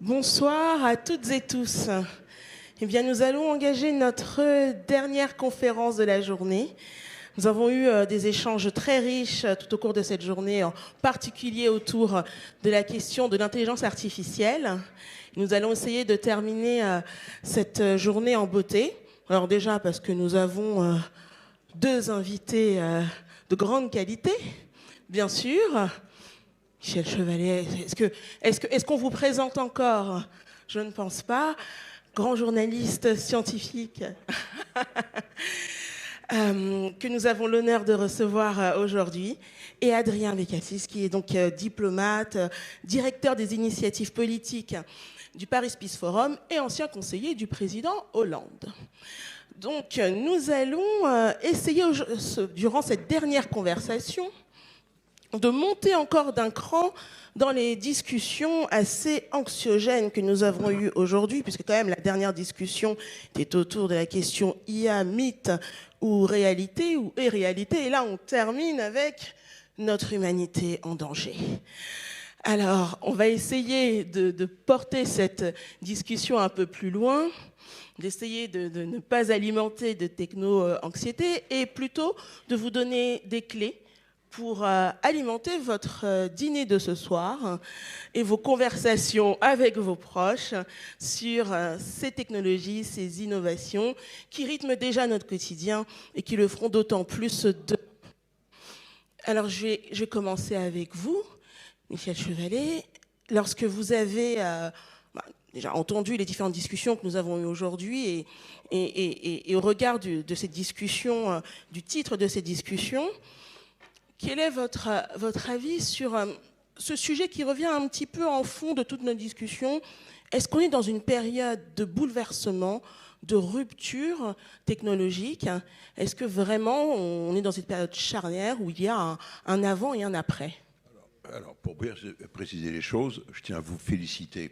Bonsoir à toutes et tous. Eh bien, nous allons engager notre dernière conférence de la journée. Nous avons eu des échanges très riches tout au cours de cette journée, en particulier autour de la question de l'intelligence artificielle. Nous allons essayer de terminer cette journée en beauté. Alors déjà parce que nous avons deux invités de grande qualité, bien sûr. Michel Chevalet, est-ce qu'on vous présente encore? Je ne pense pas. Grand journaliste scientifique que nous avons l'honneur de recevoir aujourd'hui. Et Adrien Becatis, qui est donc diplomate, directeur des initiatives politiques du Paris Peace Forum et ancien conseiller du président Hollande. Donc nous allons essayer durant cette dernière conversation de monter encore d'un cran dans les discussions assez anxiogènes que nous avons eues aujourd'hui, puisque quand même la dernière discussion était autour de la question IA, mythe ou réalité, ou irréalité, et là on termine avec notre humanité en danger. Alors, on va essayer de porter cette discussion un peu plus loin, d'essayer de ne pas alimenter de techno-anxiété, et plutôt de vous donner des clés pour alimenter votre dîner de ce soir et vos conversations avec vos proches sur ces technologies, ces innovations qui rythment déjà notre quotidien et qui le feront d'autant plus de... Alors, je vais commencer avec vous, Michel Chevalet. Lorsque vous avez déjà entendu les différentes discussions que nous avons eues aujourd'hui et au regard de cette discussion, du titre de cette discussion, quel est votre avis sur ce sujet qui revient un petit peu en fond de toute notre discussion? Est-ce qu'on est dans une période de bouleversement, de rupture technologique? Est-ce que vraiment on est dans cette période charnière où il y a un avant et un après? Alors, pour préciser les choses, je tiens à vous féliciter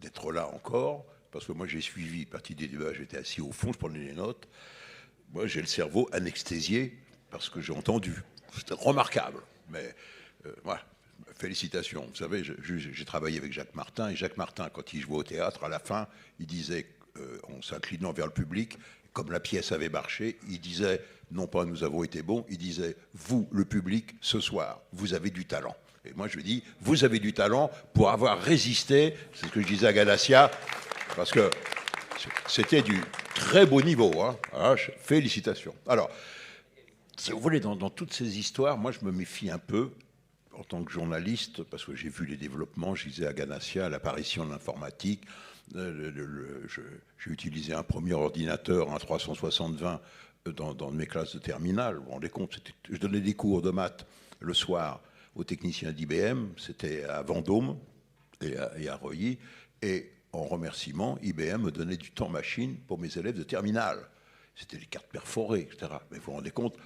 d'être là encore, parce que moi j'ai suivi partie des débats, j'étais assis au fond, je prenais les notes. Moi j'ai le cerveau anesthésié parce que j'ai entendu. C'était remarquable, mais voilà, félicitations. Vous savez, j'ai travaillé avec Jacques Martin, et Jacques Martin, quand il jouait au théâtre, à la fin, il disait, en s'inclinant vers le public, comme la pièce avait marché, il disait, non pas nous avons été bons, il disait, vous, le public, ce soir, vous avez du talent. Et moi je dis, vous avez du talent pour avoir résisté, c'est ce que je disais à Galatia, parce que c'était du très beau niveau, hein. Alors, félicitations. Alors, si vous voulez, dans toutes ces histoires, moi, je me méfie un peu, en tant que journaliste, parce que j'ai vu les développements, je disais à Ganassia, l'apparition de l'informatique. J'ai utilisé un premier ordinateur, un 360-20, dans mes classes de terminale. Vous vous rendez compte, je donnais des cours de maths le soir aux techniciens d'IBM, c'était à Vendôme et à Reuilly, et en remerciement, IBM me donnait du temps machine pour mes élèves de terminale. C'était des cartes perforées, etc. Mais vous vous rendez compte,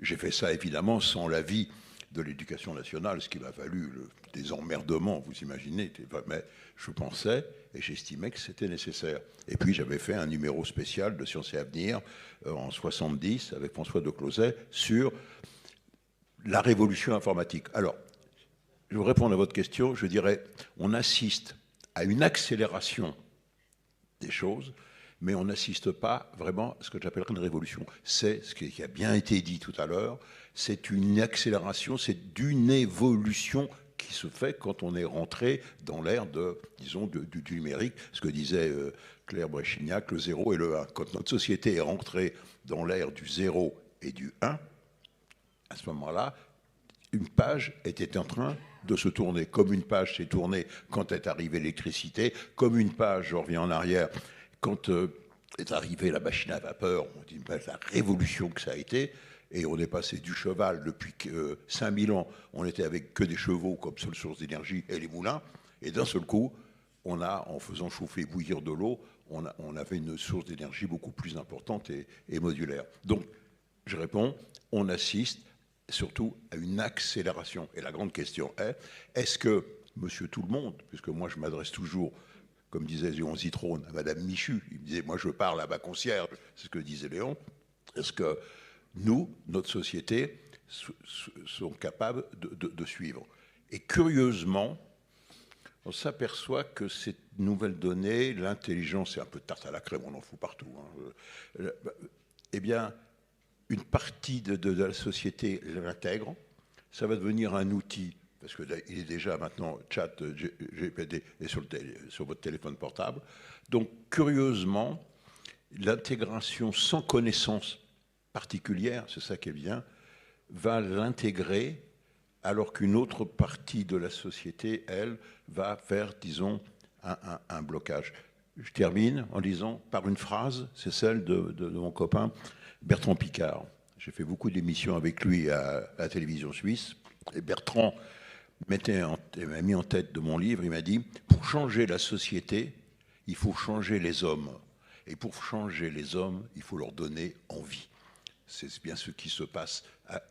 j'ai fait ça évidemment sans l'avis de l'éducation nationale, ce qui m'a valu des emmerdements, vous imaginez. Mais je pensais et j'estimais que c'était nécessaire. Et puis j'avais fait un numéro spécial de Sciences et Avenir en 70 avec François de Closet sur la révolution informatique. Alors, je vais répondre à votre question. Je dirais, on assiste à une accélération des choses, mais on n'assiste pas vraiment à ce que j'appellerais une révolution. C'est ce qui a bien été dit tout à l'heure, c'est une accélération, c'est d'une évolution qui se fait quand on est rentré dans l'ère disons, du numérique, ce que disait Claire Bréchignac, le 0 et le 1. Quand notre société est rentrée dans l'ère du 0 et du 1, à ce moment-là, une page était en train de se tourner, comme une page s'est tournée quand est arrivée l'électricité, comme une page, je reviens en arrière, quand est arrivée la machine à vapeur, on dit la révolution que ça a été, et on est passé du cheval depuis 5000 ans, on était avec que des chevaux comme seule source d'énergie et les moulins, et d'un seul coup, on a, en faisant chauffer, bouillir de l'eau, on avait une source d'énergie beaucoup plus importante et modulaire. Donc, je réponds, on assiste surtout à une accélération. Et la grande question est-ce que monsieur tout le monde, puisque moi je m'adresse toujours, comme disait Léon Zitrone, à madame Michu, il me disait, moi je parle à ma concierge, c'est ce que disait Léon, est-ce que nous, notre société, sont capables de suivre? Et curieusement, On s'aperçoit que ces nouvelles données, l'intelligence, c'est un peu de tarte à la crème, on en fout partout. Eh bien, une partie de la société l'intègre, ça va devenir un outil, parce qu'il est déjà maintenant chat GPD et sur votre téléphone portable. Donc, curieusement, l'intégration sans connaissance particulière, c'est ça qui est bien, va l'intégrer, alors qu'une autre partie de la société, elle, va faire, disons, un blocage. Je termine en disant par une phrase, c'est celle de mon copain Bertrand Piccard. J'ai fait beaucoup d'émissions avec lui à la télévision suisse. Et Bertrand m'a mis en tête de mon livre, il m'a dit, pour changer la société, il faut changer les hommes. Et pour changer les hommes, il faut leur donner envie. C'est bien ce qui se passe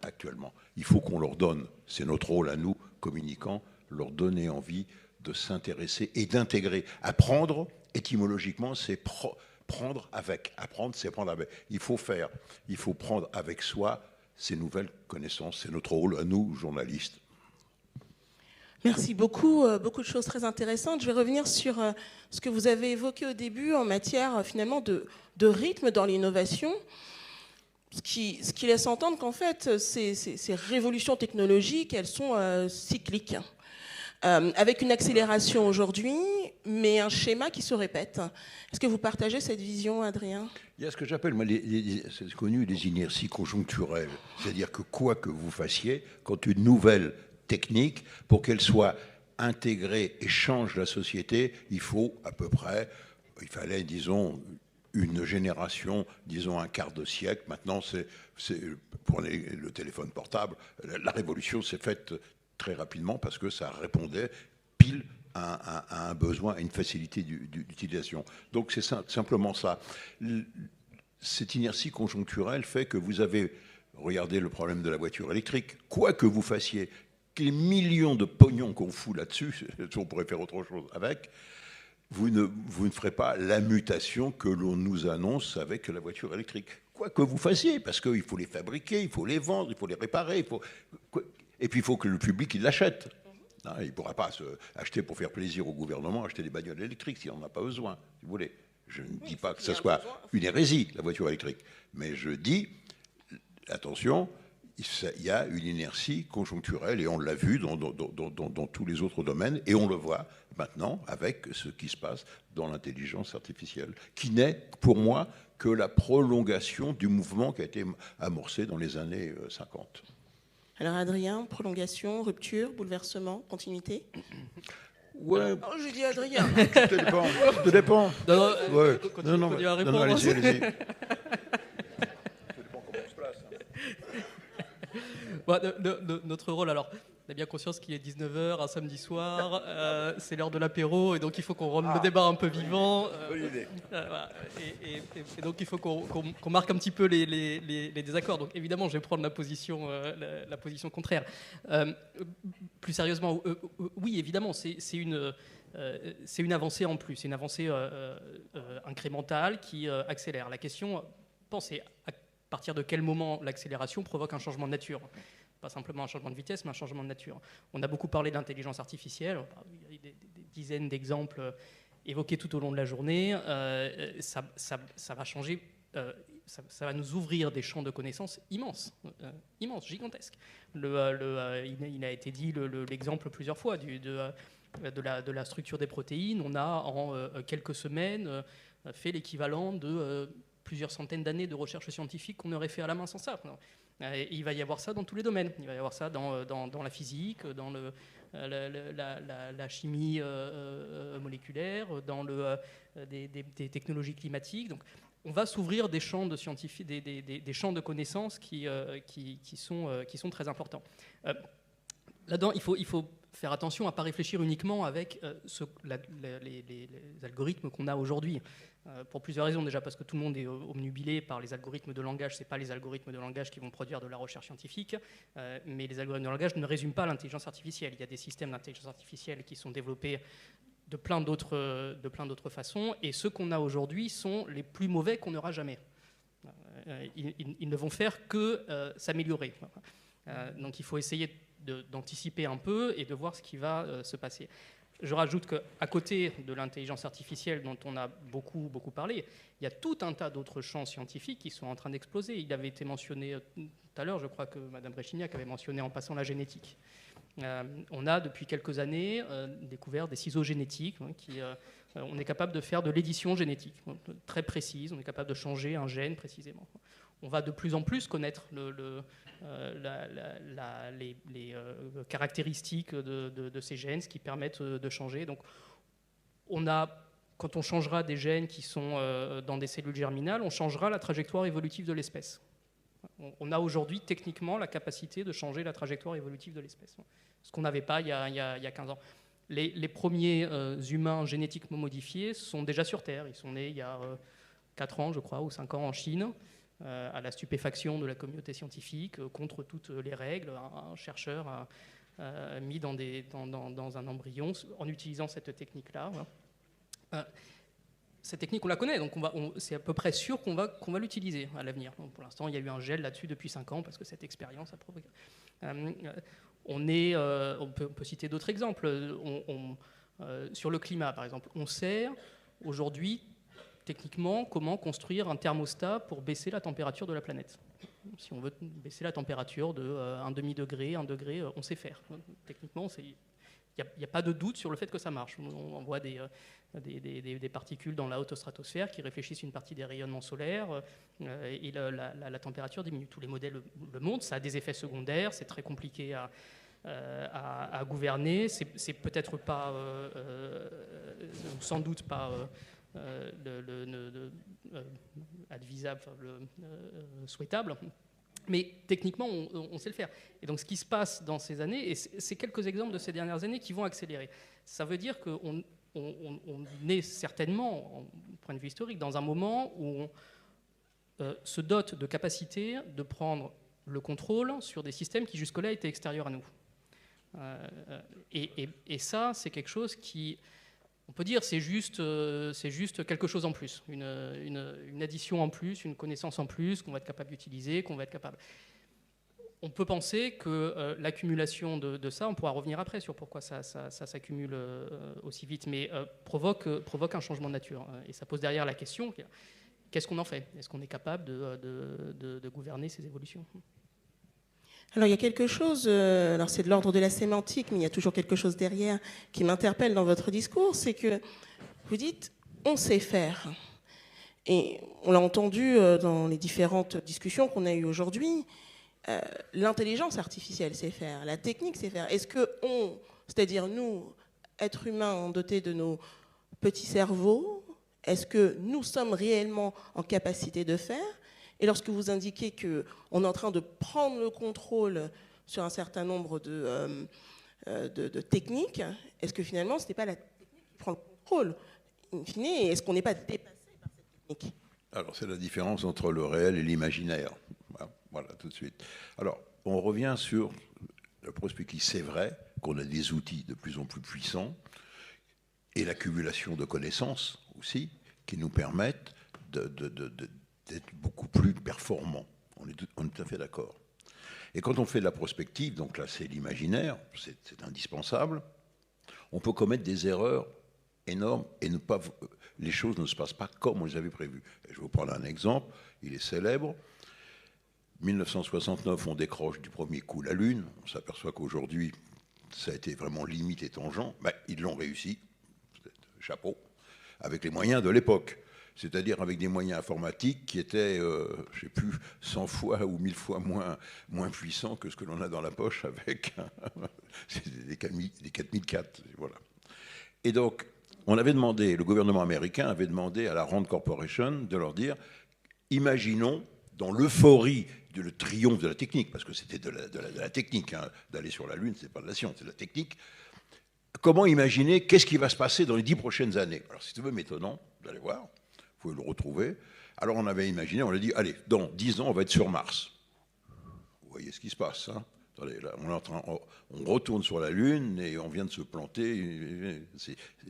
actuellement. Il faut qu'on leur donne, c'est notre rôle à nous, communicants, leur donner envie de s'intéresser et d'intégrer. Apprendre, étymologiquement, c'est prendre avec. Apprendre, c'est prendre avec. Il faut prendre avec soi ces nouvelles connaissances. C'est notre rôle à nous, journalistes. Merci beaucoup, beaucoup de choses très intéressantes. Je vais revenir sur ce que vous avez évoqué au début en matière finalement de rythme dans l'innovation, ce qui laisse entendre qu'en fait ces révolutions technologiques, elles sont cycliques, avec une accélération aujourd'hui, mais un schéma qui se répète. Est-ce que vous partagez cette vision, Adrien ? Il y a ce que j'appelle, c'est connu, les inerties conjoncturelles. C'est-à-dire que quoi que vous fassiez, quand une nouvelle technique, pour qu'elle soit intégrée et change la société, il fallait, disons, une génération, disons un quart de siècle. Maintenant, pour le téléphone portable, la révolution s'est faite très rapidement parce que ça répondait pile à un besoin, à une facilité d'utilisation. Donc c'est simplement ça. Cette inertie conjoncturelle fait que vous avez, regardez le problème de la voiture électrique, quoi que vous fassiez, les millions de pognon qu'on fout là-dessus, on pourrait faire autre chose avec, vous ne ferez pas la mutation que l'on nous annonce avec la voiture électrique. Quoi que vous fassiez, parce qu'il faut les fabriquer, il faut les vendre, il faut les réparer, et puis il faut que le public il l'achète. Il ne pourra pas acheter pour faire plaisir au gouvernement, acheter des bagnoles électriques s'il n'en a pas besoin, si vous voulez. Je ne dis pas que ce soit une hérésie, la voiture électrique, mais je dis, attention, il y a une inertie conjoncturelle et on l'a vu dans tous les autres domaines et on le voit maintenant avec ce qui se passe dans l'intelligence artificielle, qui n'est pour moi que la prolongation du mouvement qui a été amorcé dans les années 50. Alors Adrien, prolongation, rupture, bouleversement, continuité ? Ouais. Oh, j'ai dit Adrien. Tout dépend. Non, allez-y. Bon, notre rôle, alors, on a bien conscience qu'il est 19h, un samedi soir, c'est l'heure de l'apéro, et donc il faut qu'on rende le débat un peu vivant. Bonne idée. Et donc il faut qu'on marque un petit peu les désaccords. Donc évidemment, je vais prendre la position contraire. Plus sérieusement, oui, évidemment, c'est une avancée en plus, c'est une avancée incrémentale qui accélère. La question, pensez à partir de quel moment l'accélération provoque un changement de nature. Pas simplement un changement de vitesse, mais un changement de nature. On a beaucoup parlé d'intelligence artificielle, il y a des dizaines d'exemples évoqués tout au long de la journée. Ça va changer, ça va nous ouvrir des champs de connaissances immenses, gigantesques. Il a été dit l'exemple plusieurs fois de la structure des protéines. On a en quelques semaines fait l'équivalent de plusieurs centaines d'années de recherche scientifique qu'on aurait fait à la main sans ça. Et il va y avoir ça dans tous les domaines. Il va y avoir ça dans la physique, dans la chimie moléculaire, dans des technologies climatiques. Donc, on va s'ouvrir des champs de scientifiques, des champs de connaissances qui sont très importants. Là-dedans, il faut faire attention à ne pas réfléchir uniquement avec les algorithmes qu'on a aujourd'hui. Pour plusieurs raisons. Déjà parce que tout le monde est obnubilé par les algorithmes de langage. Ce n'est pas les algorithmes de langage qui vont produire de la recherche scientifique, mais les algorithmes de langage ne résument pas l'intelligence artificielle. Il y a des systèmes d'intelligence artificielle qui sont développés de plein d'autres façons, et ceux qu'on a aujourd'hui sont les plus mauvais qu'on n'aura jamais. Ils ne vont faire que s'améliorer. Donc il faut essayer d'anticiper un peu et de voir ce qui va se passer. Je rajoute qu'à côté de l'intelligence artificielle dont on a beaucoup parlé, il y a tout un tas d'autres champs scientifiques qui sont en train d'exploser. Il avait été mentionné tout à l'heure, je crois que Mme Bréchignac avait mentionné en passant la génétique. On a depuis quelques années découvert des ciseaux génétiques on est capable de faire de l'édition génétique très précise, on est capable de changer un gène précisément. On va de plus en plus connaître les caractéristiques de ces gènes, ce qui permettent de changer. Donc, quand on changera des gènes qui sont dans des cellules germinales, on changera la trajectoire évolutive de l'espèce. On a aujourd'hui techniquement la capacité de changer la trajectoire évolutive de l'espèce, ce qu'on n'avait pas il y a 15 ans. Les premiers humains génétiquement modifiés sont déjà sur Terre. Ils sont nés il y a 4 ans, je crois, ou 5 ans en Chine, à la stupéfaction de la communauté scientifique, contre toutes les règles. Un chercheur a mis dans un embryon, en utilisant cette technique-là. Cette technique, on la connaît, donc c'est à peu près sûr qu'on va l'utiliser à l'avenir. Pour l'instant, il y a eu un gel là-dessus depuis 5 ans, parce que cette expérience a provoqué... on peut citer d'autres exemples. Sur le climat, par exemple, on sait aujourd'hui, techniquement, comment construire un thermostat pour baisser la température de la planète. Si on veut baisser la température de 1,5 degré, 1 degré, on sait faire. Techniquement, il n'y a pas de doute sur le fait que ça marche. On voit des particules dans la haute stratosphère qui réfléchissent une partie des rayonnements solaires et la température diminue. Tous les modèles le montrent, ça a des effets secondaires, c'est très compliqué à gouverner, c'est peut-être pas, sans doute pas advisable, souhaitable. Mais techniquement, on sait le faire. Et donc, ce qui se passe dans ces années, et c'est quelques exemples de ces dernières années qui vont accélérer. Ça veut dire qu'on est certainement, au point de vue historique, dans un moment où on se dote de capacité de prendre le contrôle sur des systèmes qui jusque-là étaient extérieurs à nous. Et ça, c'est quelque chose qui... On peut dire c'est juste quelque chose en plus, une addition en plus, une connaissance en plus qu'on va être capable d'utiliser, qu'on va être capable. On peut penser que l'accumulation de ça, on pourra revenir après sur pourquoi ça s'accumule aussi vite, mais provoque un changement de nature. Et ça pose derrière la question, qu'est-ce qu'on en fait? Est-ce qu'on est capable de gouverner ces évolutions? Alors il y a quelque chose, alors c'est de l'ordre de la sémantique, mais il y a toujours quelque chose derrière qui m'interpelle dans votre discours, c'est que vous dites « on sait faire ». Et on l'a entendu dans les différentes discussions qu'on a eues aujourd'hui, l'intelligence artificielle sait faire, la technique sait faire. Est-ce que c'est-à-dire nous, êtres humains dotés de nos petits cerveaux, est-ce que nous sommes réellement en capacité de faire ? Et lorsque vous indiquez qu'on est en train de prendre le contrôle sur un certain nombre de techniques, est-ce que finalement, ce n'est pas la technique qui prend le contrôle in fine, est-ce qu'on n'est pas dépassé par cette technique? Alors, c'est la différence entre le réel et l'imaginaire. Voilà, tout de suite. Alors, on revient sur le prospectif. C'est vrai qu'on a des outils de plus en plus puissants et l'accumulation de connaissances aussi qui nous permettent d'être beaucoup plus performants. On est tout à fait d'accord. Et quand on fait de la prospective, donc là c'est l'imaginaire, c'est indispensable, on peut commettre des erreurs énormes et les choses ne se passent pas comme on les avait prévues. Et je vais vous prendre un exemple, il est célèbre. 1969, on décroche du premier coup la Lune. On s'aperçoit qu'aujourd'hui, ça a été vraiment limite et tangent. Ils l'ont réussi, chapeau, avec les moyens de l'époque. C'est-à-dire avec des moyens informatiques qui étaient, je ne sais plus, 100 fois ou 1000 fois moins puissants que ce que l'on a dans la poche avec des 4004. Voilà. Et donc, le gouvernement américain avait demandé à la Rand Corporation de leur dire, imaginons, dans l'euphorie le triomphe de la technique, parce que c'était de la technique, hein, d'aller sur la Lune, c'est pas de la science, c'est de la technique, comment imaginer qu'est-ce qui va se passer dans les 10 prochaines années? Alors, si c'est un peu étonnant, vous allez voir, vous pouvez le retrouver. Alors on avait imaginé, on a dit, allez, dans 10 ans, on va être sur Mars. Vous voyez ce qui se passe, hein? Attendez, là, on retourne sur la Lune et on vient de se planter.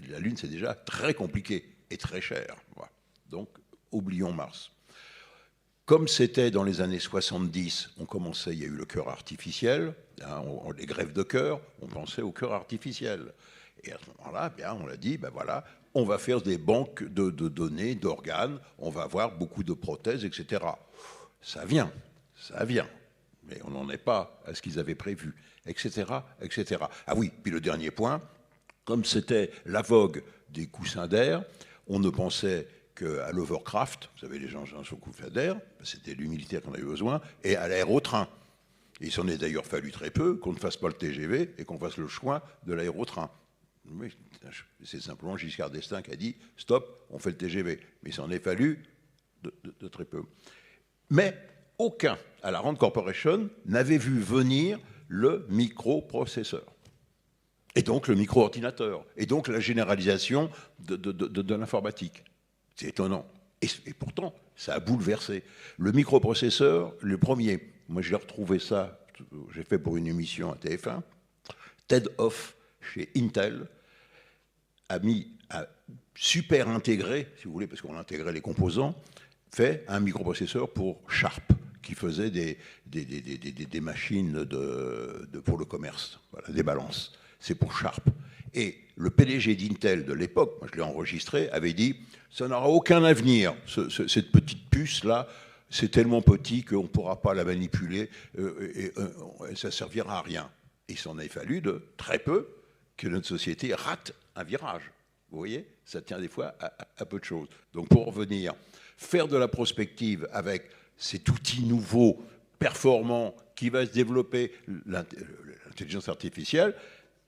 La Lune, c'est déjà très compliqué et très cher. Voilà. Donc, oublions Mars. Comme c'était dans les années 70, on commençait, il y a eu le cœur artificiel, hein, les greffes de cœur, on pensait au cœur artificiel. Et à ce moment-là, bien, on a dit, ben voilà, on va faire des banques de données, d'organes, on va avoir beaucoup de prothèses, etc. Ça vient. Mais on n'en est pas à ce qu'ils avaient prévu, etc., etc. Ah oui, puis le dernier point, comme c'était la vogue des coussins d'air, on ne pensait qu'à l'Overcraft, vous savez, les gens sur coussins d'air, c'était l'humilité qu'on avait besoin, et à l'aérotrain. Il s'en est d'ailleurs fallu très peu qu'on ne fasse pas le TGV et qu'on fasse le choix de l'aérotrain. Oui, c'est simplement Giscard d'Estaing qui a dit « Stop, on fait le TGV ». Mais il s'en est fallu de très peu. Mais aucun, à la Rand Corporation, n'avait vu venir le microprocesseur. Et donc le micro-ordinateur. Et donc la généralisation de l'informatique. C'est étonnant. Et pourtant, ça a bouleversé. Le microprocesseur, le premier, moi j'ai retrouvé ça, j'ai fait pour une émission à TF1, Ted Hoff, chez Intel, a super intégré, si vous voulez, parce qu'on intégrait les composants, fait un microprocesseur pour Sharp, qui faisait des machines pour le commerce, voilà, des balances. C'est pour Sharp. Et le PDG d'Intel de l'époque, moi je l'ai enregistré, avait dit « ça n'aura aucun avenir, cette petite puce-là, c'est tellement petit qu'on ne pourra pas la manipuler et ça ne servira à rien ». Il s'en est fallu de très peu que notre société rate un virage. Vous voyez, ça tient des fois à peu de choses. Donc pour revenir, faire de la prospective avec cet outil nouveau, performant, qui va se développer, l'intelligence artificielle,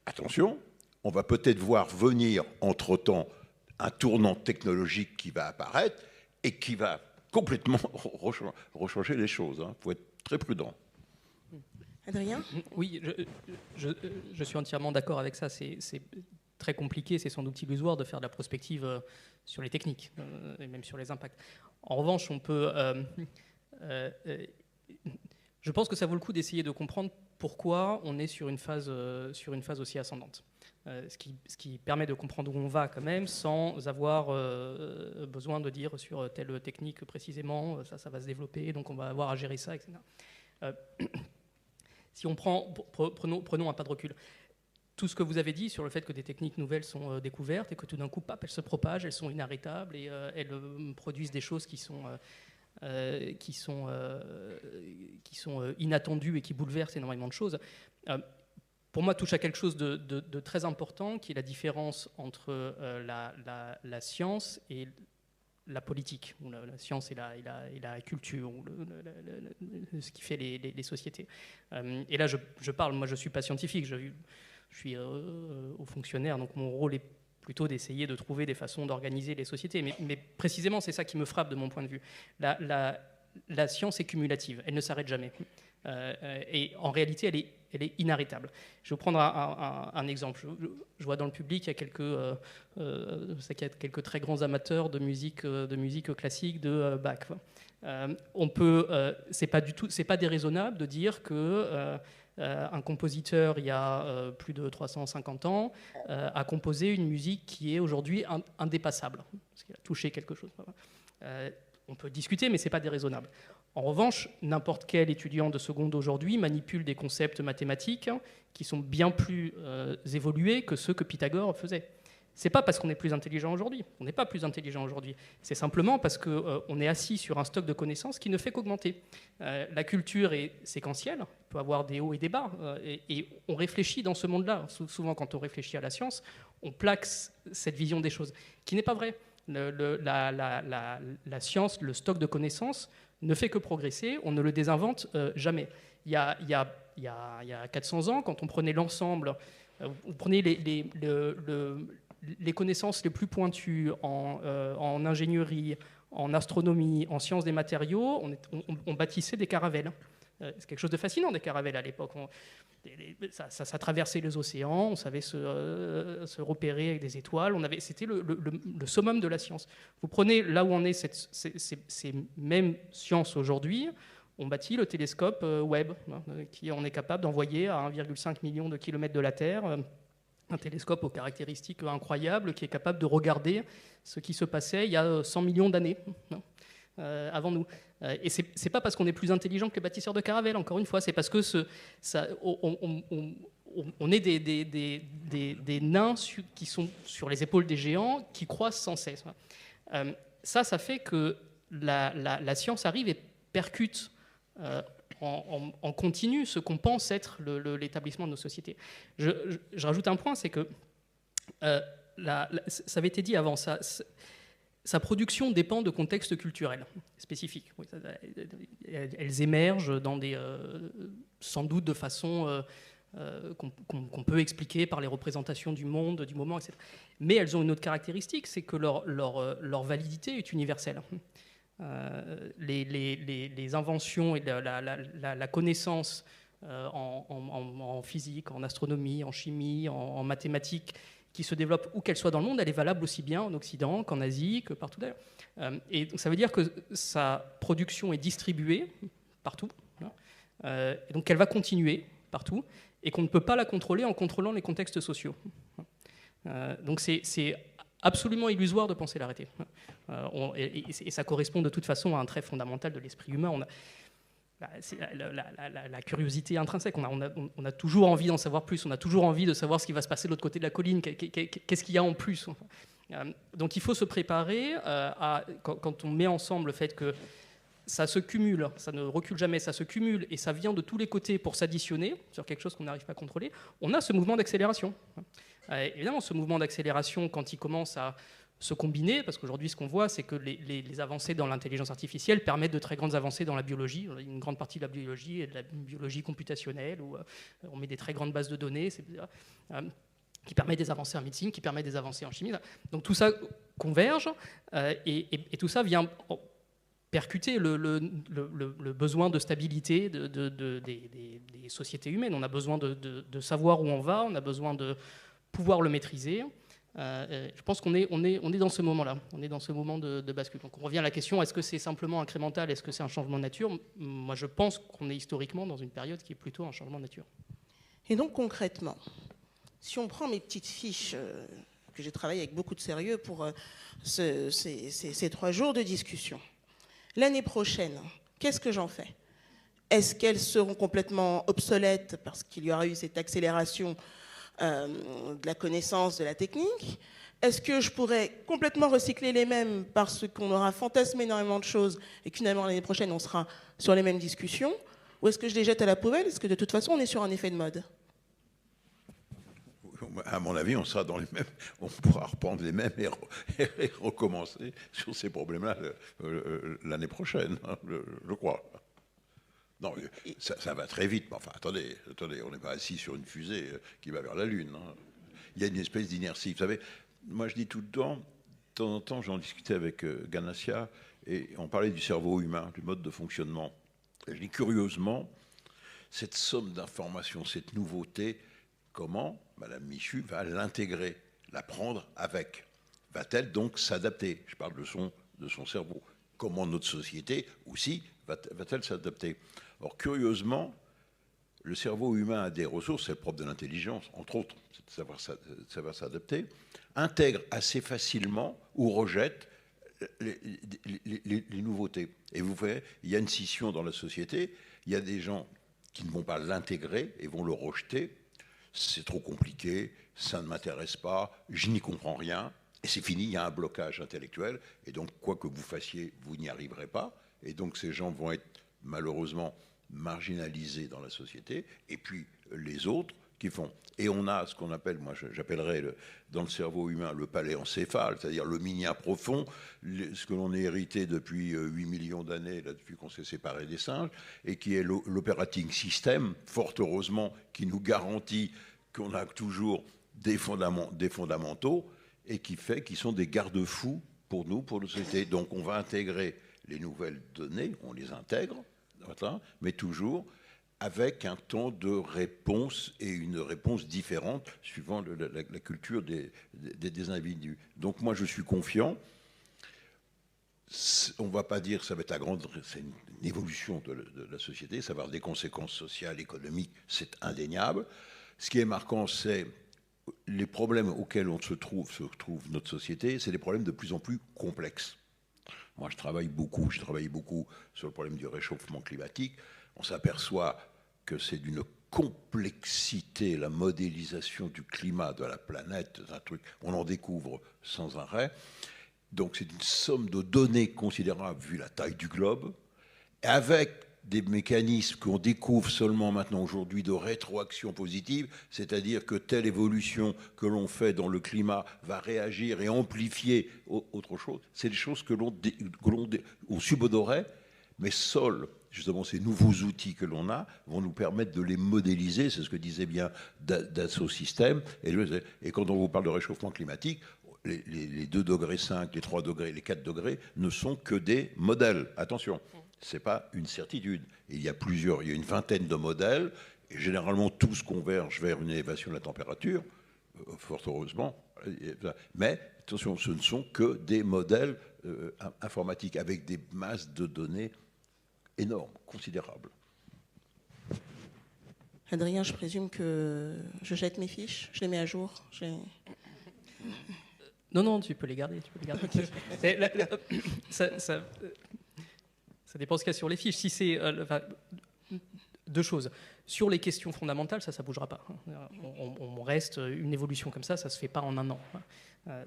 attention, on va peut-être voir venir entre-temps un tournant technologique qui va apparaître et qui va complètement rechanger les choses. Il faut être très prudent. Adrien ? Oui, je suis entièrement d'accord avec ça. C'est très compliqué, c'est sans doute illusoire de faire de la prospective sur les techniques et même sur les impacts. En revanche, on peut... je pense que ça vaut le coup d'essayer de comprendre pourquoi on est sur une phase aussi ascendante. Ce qui permet de comprendre où on va quand même, sans avoir besoin de dire sur telle technique précisément, ça va se développer, donc on va avoir à gérer ça, etc. Si on prenons un pas de recul. Tout ce que vous avez dit sur le fait que des techniques nouvelles sont découvertes et que tout d'un coup, elles se propagent, elles sont inarrêtables et elles produisent des choses qui sont inattendues et qui bouleversent énormément de choses. Pour moi, touche à quelque chose de très important, qui est la différence entre la science et la politique, ou la science et la culture, ou ce qui fait les sociétés. Et là, je parle, moi je ne suis pas scientifique, je suis haut fonctionnaire, donc mon rôle est plutôt d'essayer de trouver des façons d'organiser les sociétés. Mais précisément, c'est ça qui me frappe de mon point de vue. La science est cumulative, elle ne s'arrête jamais. Et en réalité, elle est inarrêtable. Je vais vous prendre un exemple. Je vois dans le public, il y a quelques très grands amateurs de musique classique de Bach. C'est pas déraisonnable de dire que un compositeur, il y a plus de 350 ans, a composé une musique qui est aujourd'hui indépassable, parce qu'il a touché quelque chose. On peut discuter, mais ce n'est pas déraisonnable. En revanche, n'importe quel étudiant de seconde aujourd'hui manipule des concepts mathématiques qui sont bien plus évolués que ceux que Pythagore faisait. Ce n'est pas parce qu'on est plus intelligent aujourd'hui. On n'est pas plus intelligent aujourd'hui. C'est simplement parce qu'on est assis sur un stock de connaissances qui ne fait qu'augmenter. La culture est séquentielle, on peut avoir des hauts et des bas, et on réfléchit dans ce monde-là. Souvent, quand on réfléchit à la science, on plaque cette vision des choses, qui n'est pas vraie. La science, le stock de connaissances, ne fait que progresser, on ne le désinvente jamais. Il y a 400 ans, quand on prenait l'ensemble, vous prenez les connaissances les plus pointues en ingénierie, en astronomie, en sciences des matériaux, on bâtissait des caravelles. C'est quelque chose de fascinant, des caravelles à l'époque. Ça traversait les océans, on savait se repérer avec des étoiles, c'était le summum de la science. Vous prenez là où on est ces mêmes sciences aujourd'hui, on bâtit le télescope Webb, qui on est capable d'envoyer à 1,5 million de kilomètres de la Terre, un télescope aux caractéristiques incroyables qui est capable de regarder ce qui se passait il y a 100 millions d'années. avant nous. Et c'est pas parce qu'on est plus intelligent que les bâtisseurs de Caravelle, encore une fois, c'est parce que on est des nains qui sont sur les épaules des géants, qui croissent sans cesse. Ça fait que la science arrive et percute en continu ce qu'on pense être l'établissement de nos sociétés. Je rajoute un point, c'est que ça avait été dit avant, sa production dépend de contextes culturels spécifiques. Oui, elles émergent sans doute de façon qu'on peut expliquer par les représentations du monde, du moment, etc. Mais elles ont une autre caractéristique, c'est que leur validité est universelle. Les inventions et la connaissance en physique, en astronomie, en chimie, en mathématiques, qui se développe où qu'elle soit dans le monde, elle est valable aussi bien en Occident qu'en Asie, que partout d'ailleurs. Et donc ça veut dire que sa production est distribuée partout, et donc elle va continuer partout, et qu'on ne peut pas la contrôler en contrôlant les contextes sociaux. Donc c'est absolument illusoire de penser l'arrêter. Et ça correspond de toute façon à un trait fondamental de l'esprit humain. C'est la curiosité intrinsèque. On a toujours envie d'en savoir plus. On a toujours envie de savoir ce qui va se passer de l'autre côté de la colline. Qu'est-ce qu'il y a en plus? Donc il faut se préparer quand on met ensemble le fait que ça se cumule, ça ne recule jamais, ça se cumule et ça vient de tous les côtés pour s'additionner sur quelque chose qu'on n'arrive pas à contrôler. On a ce mouvement d'accélération. Évidemment, ce mouvement d'accélération, quand il commence à se combiner, parce qu'aujourd'hui, ce qu'on voit, c'est que les avancées dans l'intelligence artificielle permettent de très grandes avancées dans la biologie. Une grande partie de la biologie est de la biologie computationnelle, où on met des très grandes bases de données, qui permet des avancées en médecine, qui permet des avancées en chimie. Donc tout ça converge, et tout ça vient percuter le besoin de stabilité des sociétés humaines. On a besoin de savoir où on va, on a besoin de pouvoir le maîtriser. Je pense qu'on est dans ce moment-là, on est dans ce moment de bascule. Donc on revient à la question, est-ce que c'est simplement incrémental, est-ce que c'est un changement de nature? Moi je pense qu'on est historiquement dans une période qui est plutôt un changement de nature. Et donc concrètement, si on prend mes petites fiches que j'ai travaillées avec beaucoup de sérieux pour ces 3 jours de discussion, l'année prochaine, qu'est-ce que j'en fais? Est-ce qu'elles seront complètement obsolètes parce qu'il y aura eu cette accélération de la connaissance, de la technique? Est-ce que je pourrais complètement recycler les mêmes parce qu'on aura fantasmé énormément de choses et que finalement l'année prochaine on sera sur les mêmes discussions? Ou est-ce que je les jette à la poubelle? Est-ce que de toute façon on est sur un effet de mode? À mon avis, on sera dans les mêmes, on pourra reprendre les mêmes et recommencer sur ces problèmes-là l'année prochaine, je crois. Non, ça va très vite, mais enfin, attendez, on n'est pas assis sur une fusée qui va vers la Lune. Il y a une espèce d'inertie. Vous savez, moi je dis tout le temps, de temps en temps, j'en discutais avec Ganassia, et on parlait du cerveau humain, du mode de fonctionnement. Et je dis curieusement, cette somme d'informations, cette nouveauté, comment Madame Michu va l'intégrer, la prendre avec? Va-t-elle donc s'adapter? Je parle de son cerveau. Comment notre société aussi va-t-elle s'adapter? Or, curieusement, le cerveau humain a des ressources, c'est le propre de l'intelligence, entre autres, c'est de savoir s'adapter, intègre assez facilement ou rejette les nouveautés. Et vous voyez, il y a une scission dans la société, il y a des gens qui ne vont pas l'intégrer et vont le rejeter. C'est trop compliqué, ça ne m'intéresse pas, je n'y comprends rien, et c'est fini, il y a un blocage intellectuel, et donc quoi que vous fassiez, vous n'y arriverez pas, et donc ces gens vont être malheureusement marginalisés dans la société, et puis les autres qui font. Et on a ce qu'on appelle, moi j'appellerais dans le cerveau humain le paléencéphale, c'est-à-dire le minien profond, ce que l'on a hérité depuis 8 millions d'années, là, depuis qu'on s'est séparé des singes, et qui est l'operating system, fort heureusement, qui nous garantit qu'on a toujours des fondamentaux, et qui sont des garde-fous pour nous, pour nos sociétés. Donc on va intégrer les nouvelles données, on les intègre, mais toujours avec un temps de réponse et une réponse différente suivant la culture des individus. Donc moi je suis confiant. On ne va pas dire que ça va être c'est une évolution de la société, ça va avoir des conséquences sociales, économiques, c'est indéniable. Ce qui est marquant, c'est les problèmes auxquels se trouve notre société, c'est des problèmes de plus en plus complexes. Moi, je travaille beaucoup sur le problème du réchauffement climatique. On s'aperçoit que c'est d'une complexité, la modélisation du climat de la planète, un truc, on en découvre sans arrêt. Donc c'est une somme de données considérable vu la taille du globe, avec des mécanismes qu'on découvre seulement maintenant aujourd'hui de rétroaction positive, c'est-à-dire que telle évolution que l'on fait dans le climat va réagir et amplifier autre chose. C'est des choses que l'on subodorait, mais seuls, justement, ces nouveaux outils que l'on a vont nous permettre de les modéliser, c'est ce que disait bien Dassault Systèmes. Et quand on vous parle de réchauffement climatique, les 2,5 degrés, les 3 degrés, les 4 degrés ne sont que des modèles. Attention, ce n'est pas une certitude. Il y a une vingtaine de modèles, et généralement tous convergent vers une élévation de la température, fort heureusement. Mais attention, ce ne sont que des modèles informatiques avec des masses de données énormes, considérables. Adrien, je présume que je jette mes fiches, je les mets à jour. Non, tu peux les garder. Okay. Ça dépend ce qu'il y a sur les fiches. Si c'est deux choses. Sur les questions fondamentales, ça bougera pas. On reste une évolution comme ça se fait pas en un an.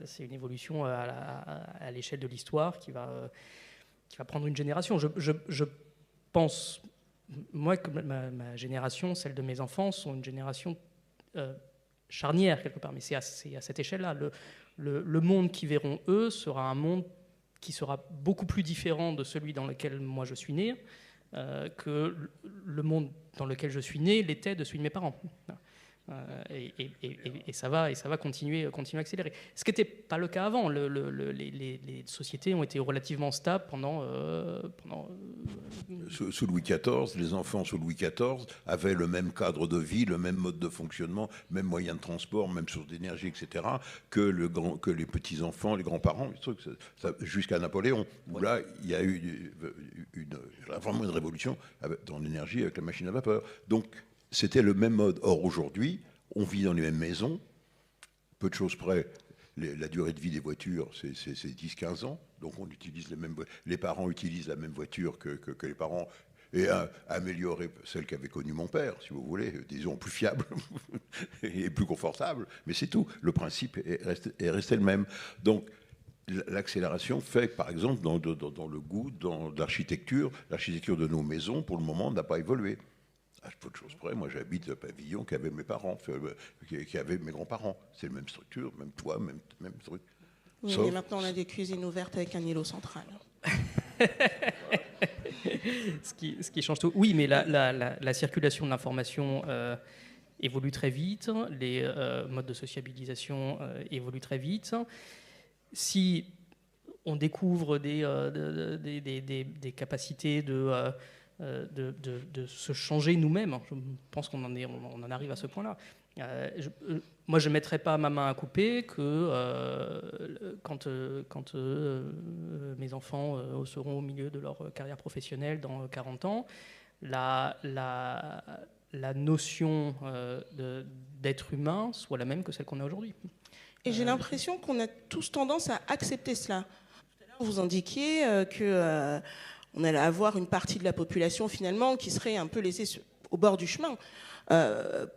C'est une évolution à l'échelle de l'histoire qui va prendre une génération. Je pense, moi, que ma génération, celle de mes enfants, sont une génération charnière quelque part. Mais c'est à cette échelle-là. Le monde qu'ils verront eux sera un monde qui sera beaucoup plus différent de celui dans lequel moi je suis né, que le monde dans lequel je suis né l'était de celui de mes parents. Et ça va continuer à accélérer. Ce qui n'était pas le cas avant. Les sociétés ont été relativement stables pendant Sous Louis XIV, les enfants sous Louis XIV avaient le même cadre de vie, le même mode de fonctionnement, même moyen de transport, même source d'énergie, etc., que les petits-enfants, les grands-parents, jusqu'à Napoléon, où là, il y a eu vraiment une révolution dans l'énergie avec la machine à vapeur. Donc, c'était le même mode. Or, aujourd'hui, on vit dans les mêmes maisons. Peu de choses près, la durée de vie des voitures, c'est 10-15 ans. Donc, on utilise les parents utilisent la même voiture que les parents, et améliorer celle qu'avait connue mon père, si vous voulez, disons plus fiable et plus confortable. Mais c'est tout. Le principe est resté le même. Donc, l'accélération fait, par exemple, dans le goût, dans l'architecture de nos maisons, pour le moment, n'a pas évolué. À peu de choses près, moi j'habite le pavillon qu'avaient mes parents, qu'avaient mes grands-parents. C'est la même structure, même toit, même truc. Oui, mais maintenant on a des cuisines ouvertes avec un îlot central. ce qui change tout. Oui, mais la circulation de l'information évolue très vite, les modes de sociabilisation évoluent très vite. Si on découvre des capacités de se changer nous-mêmes. Je pense qu'on en arrive à ce point-là. Moi, je ne mettrai pas ma main à couper que quand mes enfants seront au milieu de leur carrière professionnelle dans 40 ans, la notion d'être humain soit la même que celle qu'on a aujourd'hui. Et j'ai l'impression qu'on a tous tendance à accepter cela. Tout à l'heure, vous indiquiez que... on allait avoir une partie de la population finalement qui serait un peu laissée au bord du chemin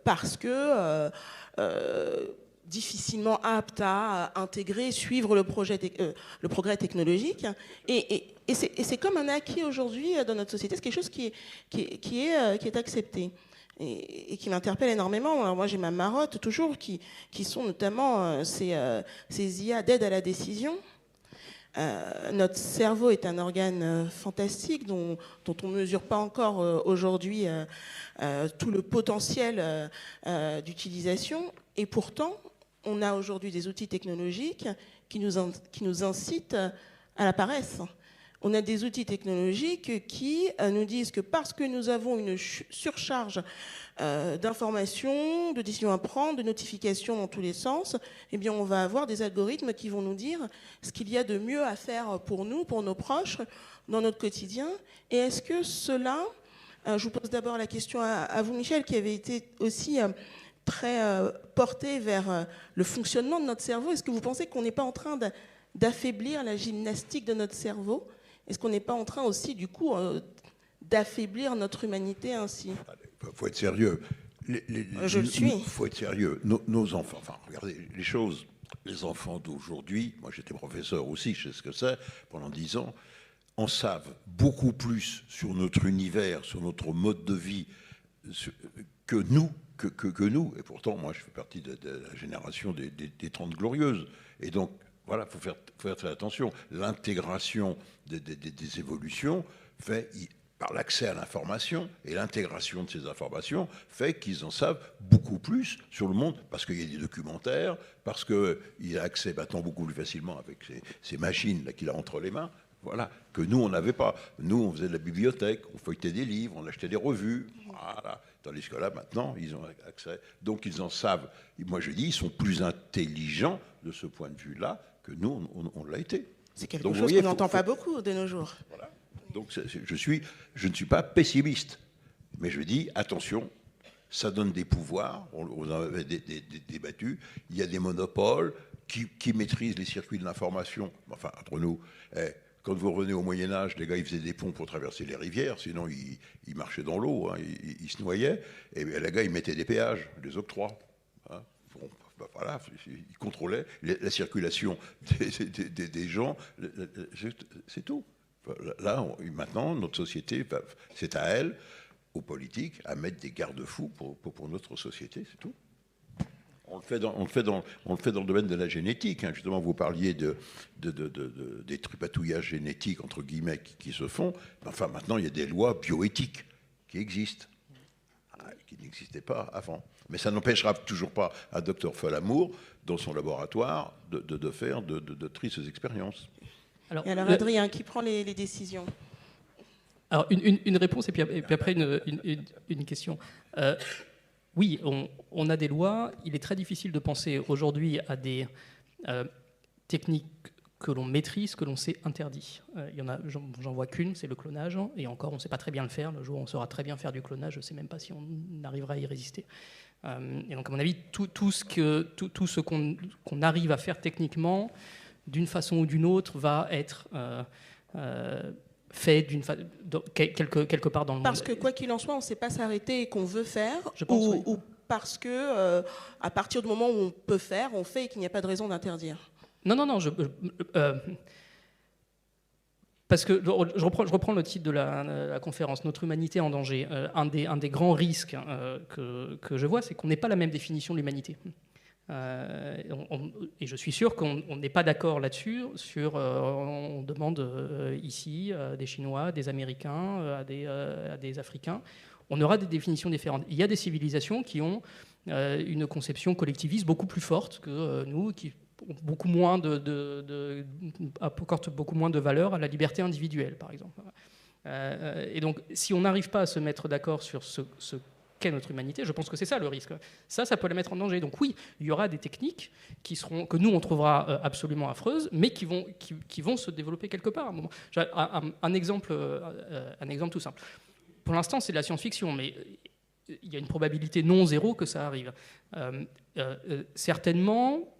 parce que difficilement apte à intégrer, suivre le progrès technologique. Et c'est comme un acquis aujourd'hui dans notre société. C'est quelque chose qui est accepté et qui m'interpelle énormément. Alors moi, j'ai ma marotte toujours qui sont notamment ces IA d'aide à la décision. Notre cerveau est un organe fantastique dont on ne mesure pas encore aujourd'hui tout le potentiel d'utilisation. Et pourtant, on a aujourd'hui des outils technologiques qui nous incitent à la paresse. On a des outils technologiques qui nous disent que parce que nous avons une surcharge d'informations, de décisions à prendre, de notifications dans tous les sens, eh bien on va avoir des algorithmes qui vont nous dire ce qu'il y a de mieux à faire pour nous, pour nos proches, dans notre quotidien. Et est-ce que cela, je vous pose d'abord la question à vous, Michel, qui avait été aussi très porté vers le fonctionnement de notre cerveau. Est-ce que vous pensez qu'on n'est pas en train d'affaiblir la gymnastique de notre cerveau Est-ce qu'on n'est pas en train aussi, du coup, d'affaiblir notre humanité ainsi? Il faut être sérieux. Je le suis. Il faut être sérieux. Nos enfants, enfin, regardez les choses. Les enfants d'aujourd'hui, moi j'étais professeur aussi, je sais ce que c'est, pendant 10 ans, en savent beaucoup plus sur notre univers, sur notre mode de vie, que nous. Que nous. Et pourtant, moi, je fais partie de la génération des 30 glorieuses. Et donc, voilà, il faut faire très attention. L'intégration des évolutions fait, par l'accès à l'information et l'intégration de ces informations, fait qu'ils en savent beaucoup plus sur le monde, parce qu'il y a des documentaires, parce qu'il a accès maintenant beaucoup plus facilement avec ces machines là qu'il a entre les mains. Voilà, que nous, on n'avait pas. Nous, on faisait de la bibliothèque, on feuilletait des livres, on achetait des revues. Voilà. Tandis que là, maintenant, ils ont accès. Donc, ils en savent. Moi, je dis, ils sont plus intelligents de ce point de vue-là que nous, on l'a été. C'est quelque chose qu'on n'entend pas beaucoup de nos jours. Voilà. Donc, je ne suis pas pessimiste. Mais je dis, attention, ça donne des pouvoirs. On en avait débattu. Il y a des monopoles qui maîtrisent les circuits de l'information. Enfin, entre nous... Quand vous revenez au Moyen-Âge, les gars, ils faisaient des ponts pour traverser les rivières, sinon ils marchaient dans l'eau, hein, ils se noyaient. Et les gars, ils mettaient des péages, des octrois. Hein. Bon, ben voilà, ils contrôlaient la circulation des gens, c'est tout. Là, maintenant, notre société, c'est à elle, aux politiques, à mettre des garde-fous pour notre société, c'est tout. On le fait dans le domaine de la génétique. Hein. Justement, vous parliez des tripatouillages génétiques, entre guillemets, qui se font. Enfin, maintenant, il y a des lois bioéthiques qui existent, qui n'existaient pas avant. Mais ça n'empêchera toujours pas un docteur Falamour, dans son laboratoire, de faire de tristes expériences. Alors Adrien, qui prend les décisions? Alors, une réponse, et puis après, une question. Oui, on a des lois. Il est très difficile de penser aujourd'hui à des techniques que l'on maîtrise, que l'on sait interdit. Il y en a, j'en vois qu'une, c'est le clonage. Et encore, on ne sait pas très bien le faire. Le jour où on saura très bien faire du clonage, je ne sais même pas si on arrivera à y résister. Et donc, à mon avis, tout ce qu'on arrive à faire techniquement, d'une façon ou d'une autre, va être fait quelque part dans le monde. Parce que quoi qu'il en soit, on ne sait pas s'arrêter et qu'on veut faire, je pense, oui. ou parce que à partir du moment où on peut faire, on fait et qu'il n'y a pas de raison d'interdire. Non, parce que je reprends le titre de la conférence, Notre humanité en danger. Un des grands risques que je vois, c'est qu'on n'ait pas la même définition de l'humanité. Et je suis sûr qu'on n'est pas d'accord là-dessus. On demande ici des Chinois, des Américains, à des Africains. On aura des définitions différentes. Il y a des civilisations qui ont une conception collectiviste beaucoup plus forte que nous, qui apportent beaucoup moins de valeur à la liberté individuelle, par exemple. Et donc, si on n'arrive pas à se mettre d'accord sur ce qu'est notre humanité, je pense que c'est ça le risque. Ça peut la mettre en danger. Donc oui, il y aura des techniques que nous, on trouvera absolument affreuses, mais qui vont se développer quelque part. Un exemple tout simple. Pour l'instant, c'est de la science-fiction, mais il y a une probabilité non zéro que ça arrive. Certainement,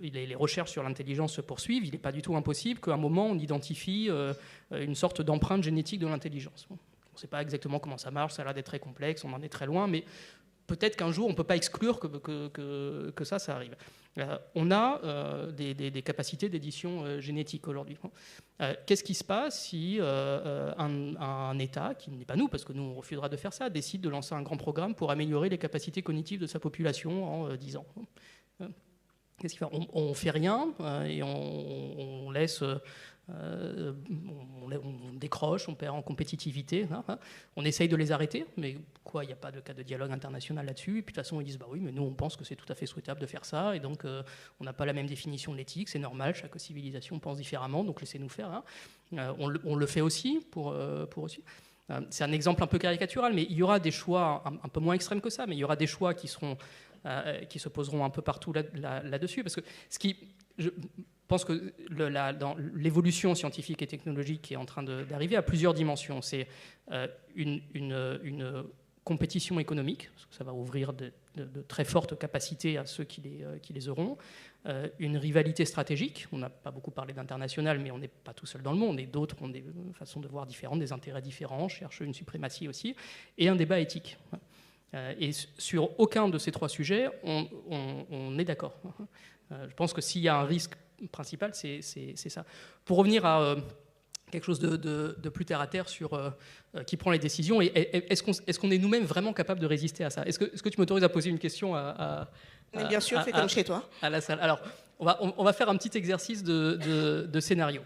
les recherches sur l'intelligence se poursuivent, il n'est pas du tout impossible qu'à un moment, on identifie une sorte d'empreinte génétique de l'intelligence. On ne sait pas exactement comment ça marche, ça a l'air d'être très complexe, on en est très loin, mais peut-être qu'un jour, on ne peut pas exclure que ça arrive. On a des capacités d'édition génétique aujourd'hui. Qu'est-ce qui se passe si un État, qui n'est pas nous, parce que nous, on refusera de faire ça, décide de lancer un grand programme pour améliorer les capacités cognitives de sa population en 10 ans? Qu'est-ce qu'il fait? On ne fait rien et on laisse... on décroche, on perd en compétitivité. On essaye de les arrêter, mais quoi, il n'y a pas de cas de dialogue international là-dessus. Et puis de toute façon, ils disent, bah oui, mais nous, on pense que c'est tout à fait souhaitable de faire ça. Et donc, on n'a pas la même définition de l'éthique, c'est normal, chaque civilisation pense différemment, donc laissez-nous faire. On le fait aussi pour aussi. C'est un exemple un peu caricatural, mais il y aura des choix un peu moins extrêmes que ça, mais il y aura des choix qui se poseront un peu partout là-dessus. Parce que je pense que dans l'évolution scientifique et technologique qui est en train d'arriver à plusieurs dimensions. C'est une compétition économique, parce que ça va ouvrir de très fortes capacités à ceux qui les auront, une rivalité stratégique, on n'a pas beaucoup parlé d'international, mais on n'est pas tout seul dans le monde, et d'autres ont des façons de voir différentes, des intérêts différents, cherchent une suprématie aussi, et un débat éthique. Et sur aucun de ces trois sujets, on est d'accord. Je pense que s'il y a un risque principal, c'est ça. Pour revenir à quelque chose de plus terre à terre sur qui prend les décisions, et est-ce qu'on est nous-mêmes vraiment capable de résister à ça? Est-ce que tu m'autorises à poser une question Mais bien sûr, fais comme chez toi. À la salle. Alors, on va faire un petit exercice de scénario.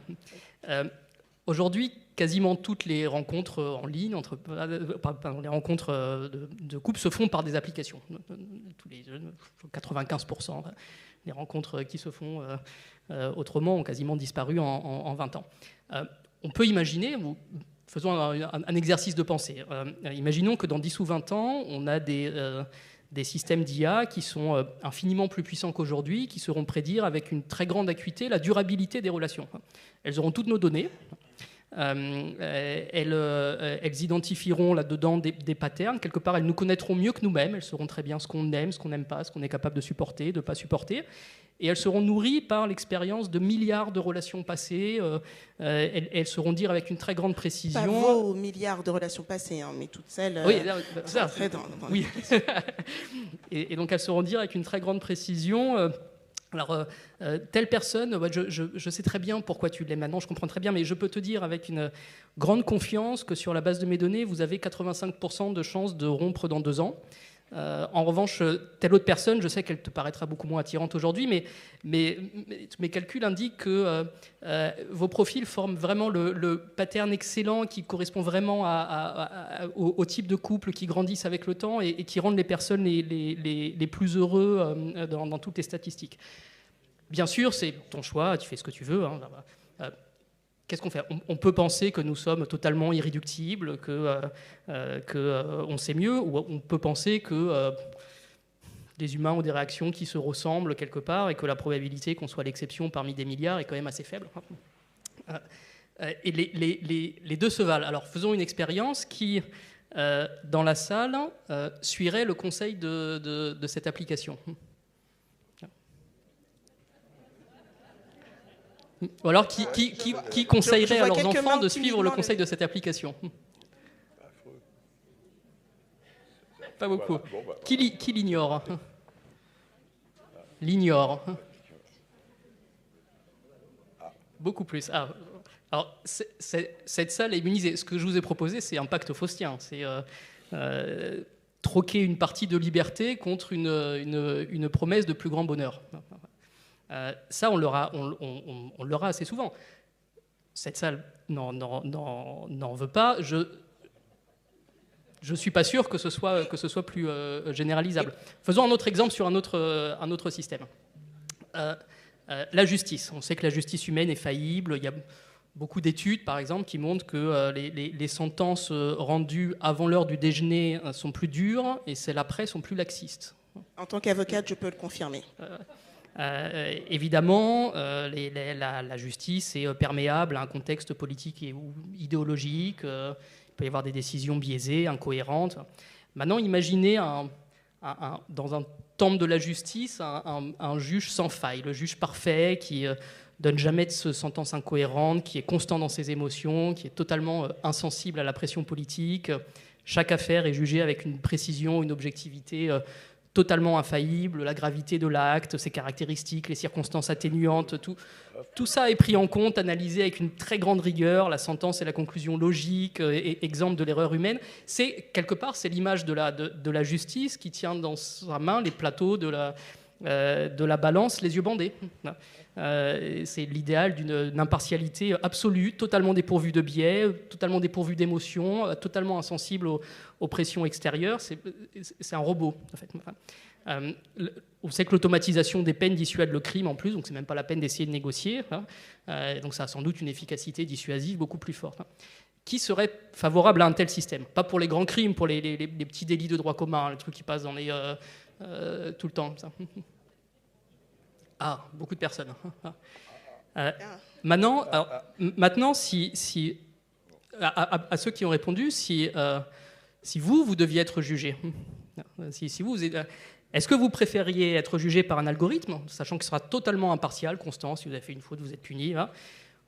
Aujourd'hui, quasiment toutes les rencontres en ligne, les rencontres de couple se font par des applications. 95% des rencontres qui se font autrement ont quasiment disparu en 20 ans. On peut imaginer, faisons un exercice de pensée, imaginons que dans 10 ou 20 ans, on a des systèmes d'IA qui sont infiniment plus puissants qu'aujourd'hui, qui sauront prédire avec une très grande acuité la durabilité des relations. Elles auront toutes nos données. Elles identifieront là-dedans des patterns. Quelque part, elles nous connaîtront mieux que nous-mêmes. Elles sauront très bien ce qu'on aime, ce qu'on n'aime pas, ce qu'on est capable de supporter, de ne pas supporter. Et elles seront nourries par l'expérience de milliards de relations passées. Elles sauront dire avec une très grande précision... Pas vos milliards de relations passées, hein, mais toutes celles... Oui, ça. Oui. Et donc elles sauront dire avec une très grande précision... Alors, telle personne, je sais très bien pourquoi tu l'aimes maintenant, je comprends très bien, mais je peux te dire avec une grande confiance que sur la base de mes données, vous avez 85% de chances de rompre dans 2 ans. En revanche, telle autre personne, je sais qu'elle te paraîtra beaucoup moins attirante aujourd'hui, mais mes calculs indiquent que vos profils forment vraiment le pattern excellent qui correspond vraiment au type de couple qui grandissent avec le temps et qui rendent les personnes les plus heureux dans toutes les statistiques. Bien sûr, c'est ton choix, tu fais ce que tu veux. Qu'est-ce qu'on fait ? On peut penser que nous sommes totalement irréductibles, qu'on sait mieux, ou on peut penser que les humains ont des réactions qui se ressemblent quelque part et que la probabilité qu'on soit l'exception parmi des milliards est quand même assez faible. Et les deux se valent. Alors faisons une expérience qui, dans la salle, suivrait le conseil de cette application. Ou alors, qui conseillerait à leurs enfants de suivre le conseil de cette application? Pas beaucoup. Qui l'ignore? L'ignore. Beaucoup plus. Alors, cette salle est immunisée. Ce que je vous ai proposé, c'est un pacte faustien. C'est troquer une partie de liberté contre une promesse de plus grand bonheur. Ça, on l'aura assez souvent. Cette salle n'en veut pas. Je ne suis pas sûr que ce soit plus généralisable. Faisons un autre exemple sur un autre système. La justice. On sait que la justice humaine est faillible. Il y a beaucoup d'études, par exemple, qui montrent que les sentences rendues avant l'heure du déjeuner sont plus dures et celles après sont plus laxistes. En tant qu'avocate, je peux le confirmer. Évidemment, la justice est perméable à un contexte politique ou idéologique. Il peut y avoir des décisions biaisées, incohérentes. Maintenant, imaginez dans un temple de la justice un juge sans faille, le juge parfait qui donne jamais de sentences incohérentes, qui est constant dans ses émotions, qui est totalement insensible à la pression politique. Chaque affaire est jugée avec une précision, une objectivité totalement infaillible, la gravité de l'acte, ses caractéristiques, les circonstances atténuantes, tout ça est pris en compte, analysé avec une très grande rigueur, la sentence et la conclusion logique, exemple de l'erreur humaine. Quelque part, c'est l'image de la justice qui tient dans sa main les plateaux de la balance, les yeux bandés. C'est l'idéal d'une impartialité absolue, totalement dépourvue de biais, totalement dépourvue d'émotions, totalement insensible aux pressions extérieures. C'est un robot, en fait. On sait que l'automatisation des peines dissuade le crime en plus, donc c'est même pas la peine d'essayer de négocier. Donc ça a sans doute une efficacité dissuasive beaucoup plus forte. Qui serait favorable à un tel système? Pas pour les grands crimes, pour les petits délits de droit commun, les trucs qui passent dans tout le temps. Ça. Ah, beaucoup de personnes. Maintenant, si à ceux qui ont répondu, si Si vous deviez être jugé, est-ce que vous préfériez être jugé par un algorithme, sachant qu'il sera totalement impartial, constant, si vous avez fait une faute, vous êtes puni, hein,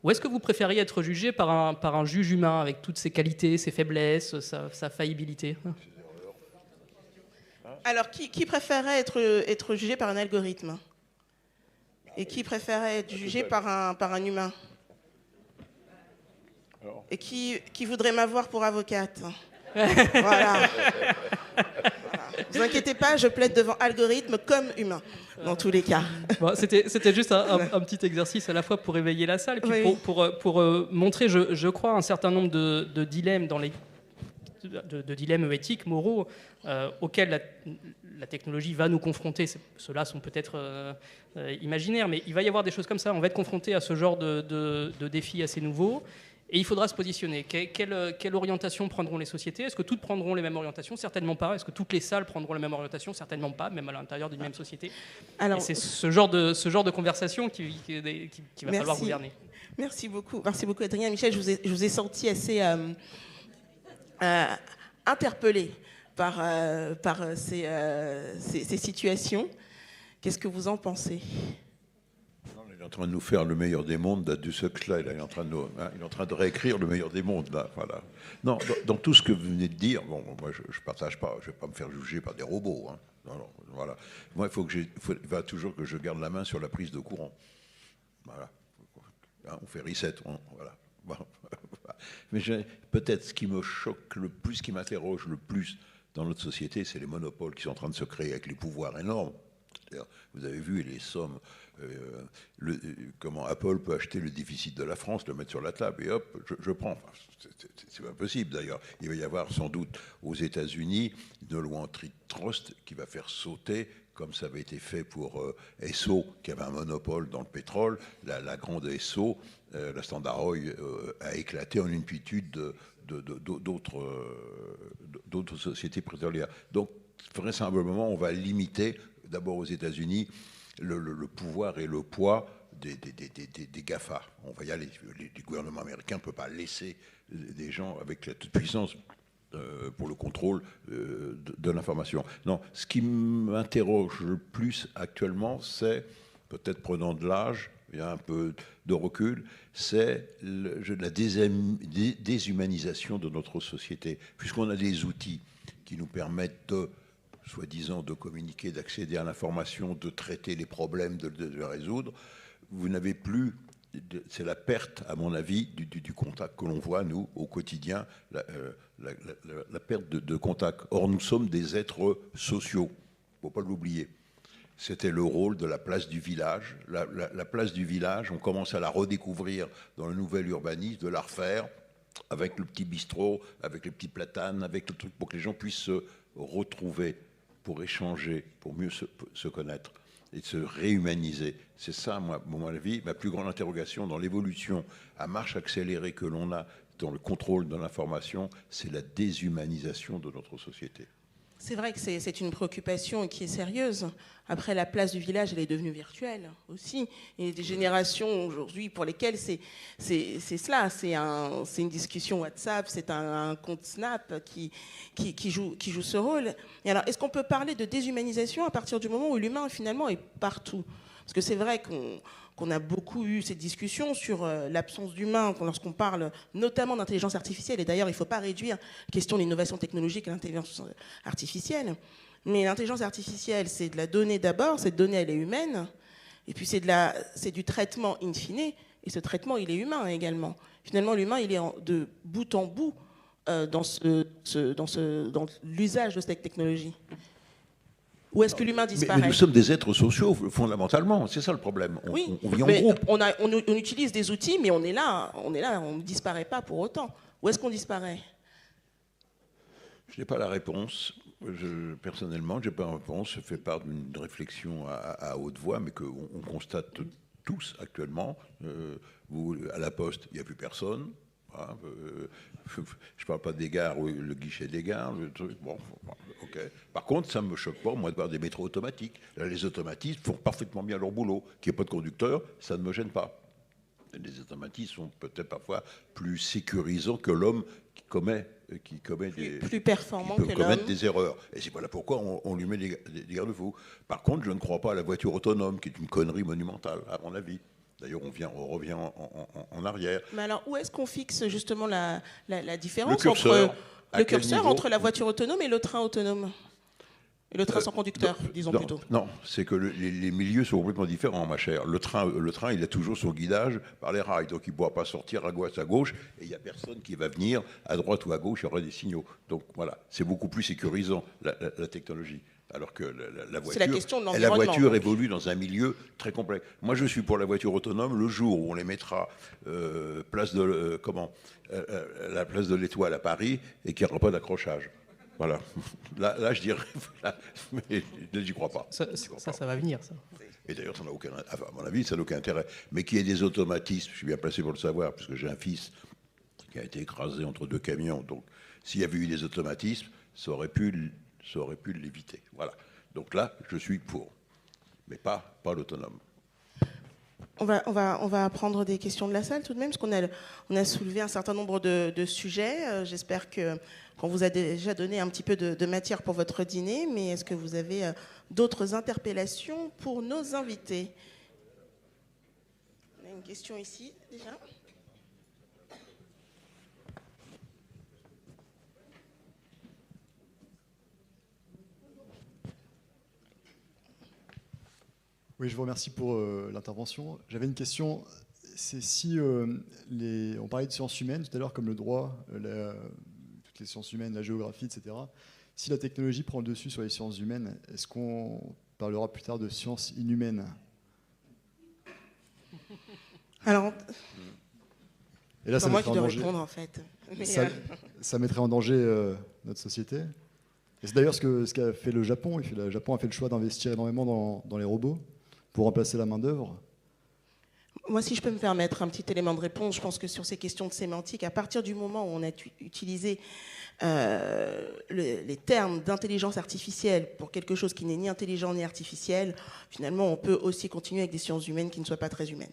ou est-ce que vous préfériez être jugé par un juge humain avec toutes ses qualités, ses faiblesses, sa faillibilité? Alors, qui préférait être jugé par un algorithme? Et qui préférait être jugé par un humain? Et qui voudrait m'avoir pour avocate? Voilà. Vous inquiétez pas, je plaide devant algorithme comme humain, dans tous les cas. Bon, c'était juste un petit exercice à la fois pour éveiller la salle, et puis Oui. pour montrer, je crois, un certain nombre de dilemmes de dilemmes éthiques, moraux, auxquels la technologie va nous confronter. Ceux-là sont peut-être imaginaires, mais il va y avoir des choses comme ça. On va être confronté à ce genre de défis assez nouveaux. Et il faudra se positionner. Quelle orientation prendront les sociétés? Est-ce que toutes prendront les mêmes orientations? Certainement pas. Est-ce que toutes les salles prendront la même orientation? Certainement pas, même à l'intérieur d'une même société. Alors, et c'est ce genre de conversation qui va falloir gouverner. Merci beaucoup, Adrien. Michel, je vous ai senti assez interpellé par ces situations. Qu'est-ce que vous en pensez? Il est en train de nous faire le meilleur des mondes, date du Huxley, là, il est en train de réécrire le meilleur des mondes, là, voilà. Non, dans tout ce que vous venez de dire, bon, moi je partage pas, je vais pas me faire juger par des robots, hein. Non, voilà. Moi, il va toujours que je garde la main sur la prise de courant. Voilà. Hein, on fait reset, voilà. Bon. Mais peut-être ce qui me choque le plus, ce qui m'interroge le plus dans notre société, c'est les monopoles qui sont en train de se créer avec les pouvoirs énormes. Vous avez vu les sommes, comment Apple peut acheter le déficit de la France, le mettre sur la table et hop, je prends. Enfin, c'est pas possible d'ailleurs. Il va y avoir sans doute aux États-Unis une loi antitrust qui va faire sauter, comme ça avait été fait pour Esso, qui avait un monopole dans le pétrole, la grande Esso, la Standard Oil a éclaté en une multitude d'autres sociétés pétrolières. Donc, vraisemblablement, on va limiter d'abord aux États-Unis le pouvoir et le poids des GAFA. On va y aller. Les gouvernements américains ne peuvent pas laisser des gens avec la toute-puissance pour le contrôle de l'information. Non, ce qui m'interroge le plus actuellement, c'est, peut-être prenant de l'âge, il y a un peu de recul, c'est la déshumanisation de notre société. Puisqu'on a des outils qui nous permettent soi-disant de communiquer, d'accéder à l'information, de traiter les problèmes, de les résoudre, vous n'avez plus, c'est la perte, à mon avis, du contact que l'on voit, nous, au quotidien, la perte de contact. Or, nous sommes des êtres sociaux, il ne faut pas l'oublier. C'était le rôle de la place du village. La place du village, on commence à la redécouvrir dans le nouvel urbanisme, de la refaire, avec le petit bistrot, avec les petits platanes, avec le truc pour que les gens puissent se retrouver, pour échanger, pour mieux se connaître et se réhumaniser. C'est ça, moi, à mon avis, ma plus grande interrogation dans l'évolution à marche accélérée que l'on a dans le contrôle de l'information, c'est la déshumanisation de notre société. C'est vrai que c'est une préoccupation qui est sérieuse. Après, la place du village, elle est devenue virtuelle aussi. Il y a des générations aujourd'hui pour lesquelles c'est cela. C'est une discussion WhatsApp, c'est un compte Snap qui joue ce rôle. Et alors, est-ce qu'on peut parler de déshumanisation à partir du moment où l'humain, finalement, est partout? Parce que c'est vrai qu'on a beaucoup eu cette discussion sur l'absence d'humain lorsqu'on parle notamment d'intelligence artificielle. Et d'ailleurs, il ne faut pas réduire la question de l'innovation technologique à l'intelligence artificielle. Mais l'intelligence artificielle, c'est de la donnée d'abord, cette donnée, elle est humaine. Et puis, c'est du traitement in fine. Et ce traitement, il est humain également. Finalement, l'humain, il est de bout en bout dans l'usage de cette technologie. Ou est-ce que l'humain disparaît? Mais nous sommes des êtres sociaux, fondamentalement. C'est ça le problème. On vit en groupe. On utilise des outils, mais on est là, on ne disparaît pas pour autant. Où est-ce qu'on disparaît? Je n'ai pas la réponse. Personnellement, je n'ai pas la réponse. Je fais part d'une réflexion à haute voix, mais qu'on constate tous actuellement. Vous, à la Poste, il n'y a plus personne. Hein, je ne parle pas des gares, le guichet des gares, le truc. Bon, ok. Par contre, ça ne me choque pas, moi, de voir des métros automatiques. Là, les automatistes font parfaitement bien leur boulot. Qu'il n'y ait pas de conducteur, ça ne me gêne pas. Les automatismes sont peut-être parfois plus sécurisants que l'homme qui commet plus performant qui peut que commettre l'homme. des erreurs. Et c'est voilà pourquoi on lui met des garde-fous. Par contre, je ne crois pas à la voiture autonome, qui est une connerie monumentale, à mon avis. D'ailleurs, on revient en arrière. Mais alors, où est-ce qu'on fixe justement la différence curseur, entre à le quel curseur niveau entre la voiture autonome et le train autonome? Et le train sans conducteur, disons non, plutôt. Non, c'est que les milieux sont complètement différents, ma chère. Le train, il a toujours son guidage par les rails, donc il ne pourra pas sortir à gauche, et il n'y a personne qui va venir à droite ou à gauche, il y aura des signaux. Donc voilà, c'est beaucoup plus sécurisant, la technologie. Alors que la voiture, c'est la question de l'environnement, donc. évolue dans un milieu très complexe. Moi, je suis pour la voiture autonome le jour où on les mettra la place de l'Étoile à Paris et qu'il n'y aura pas d'accrochage. Voilà. Là, je dirais, mais j'y crois pas. Ça va venir, ça. Et d'ailleurs, ça n'a aucun, à mon avis, ça n'a aucun intérêt. Mais qu'il y ait des automatismes, je suis bien placé pour le savoir, puisque j'ai un fils qui a été écrasé entre deux camions. Donc, s'il y avait eu des automatismes, ça aurait pu l'éviter. Voilà. Donc là, je suis pour, mais pas l'autonome. On va prendre des questions de la salle tout de même, parce qu'on a soulevé un certain nombre de sujets. J'espère qu'on vous a déjà donné un petit peu de matière pour votre dîner, mais est-ce que vous avez d'autres interpellations pour nos invités? On a une question ici, déjà. Oui, je vous remercie pour l'intervention. J'avais une question. C'est si on parlait de sciences humaines tout à l'heure, comme le droit, toutes les sciences humaines, la géographie, etc. Si la technologie prend le dessus sur les sciences humaines, est-ce qu'on parlera plus tard de sciences inhumaines? Alors, et là, c'est moi qui dois répondre, en fait. Mais ça mettrait en danger notre société. Et c'est d'ailleurs ce qu'a fait le Japon. Le Japon a fait le choix d'investir énormément dans les robots pour remplacer la main-d'œuvre. Moi, si je peux me permettre un petit élément de réponse, je pense que sur ces questions de sémantique, à partir du moment où on a utilisé les termes d'intelligence artificielle pour quelque chose qui n'est ni intelligent ni artificiel, finalement, on peut aussi continuer avec des sciences humaines qui ne soient pas très humaines.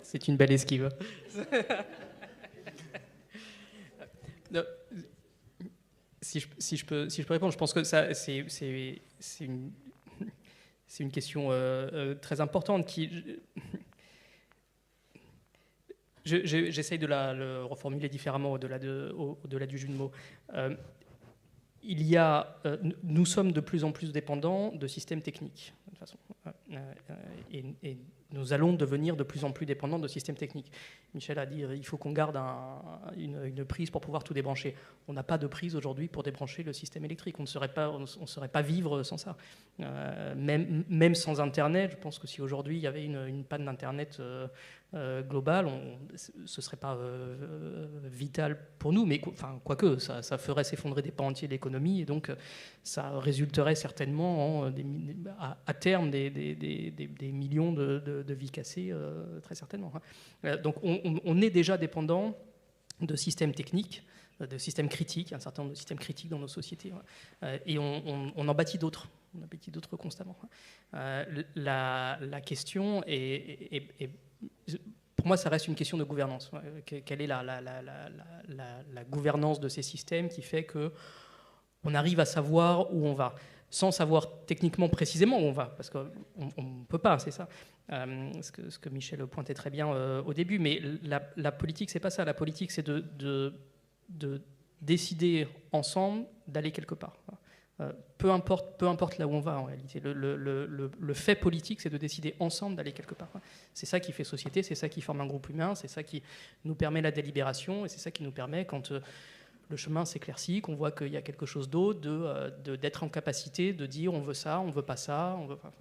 C'est une belle esquive. Non, si je peux répondre, je pense que ça, c'est une question très importante qui... J'essaye de le reformuler différemment au-delà du jeu de mots. Nous sommes de plus en plus dépendants de systèmes techniques, de toute façon. Et nous allons devenir de plus en plus dépendants de systèmes techniques. Michel a dit il faut qu'on garde une prise pour pouvoir tout débrancher. On n'a pas de prise aujourd'hui pour débrancher le système électrique. On ne saurait pas vivre sans ça. Même sans Internet, je pense que si aujourd'hui il y avait une panne d'Internet globale, ce ne serait pas vital pour nous, mais quoique, ça ferait s'effondrer des pans entiers de l'économie, et donc ça résulterait certainement à terme des millions de vies cassées, très certainement. Donc on est déjà dépendant de systèmes techniques, de systèmes critiques, un certain nombre de systèmes critiques dans nos sociétés, et on en bâtit d'autres. On en bâtit d'autres constamment. La question est pour moi, ça reste une question de gouvernance. Quelle est la gouvernance de ces systèmes qui fait qu'on arrive à savoir où on va, sans savoir techniquement précisément où on va, parce qu'on ne peut pas, c'est ça. Ce que Michel pointait très bien au début. Mais la politique, c'est pas ça. La politique, c'est de décider ensemble d'aller quelque part. Peu importe là où on va en réalité. Le fait politique, c'est de décider ensemble d'aller quelque part. C'est ça qui fait société, c'est ça qui forme un groupe humain, c'est ça qui nous permet la délibération, et c'est ça qui nous permet, quand le chemin s'éclaircit, qu'on voit qu'il y a quelque chose d'autre, d'être en capacité de dire on veut ça, on veut pas ça, on veut pas.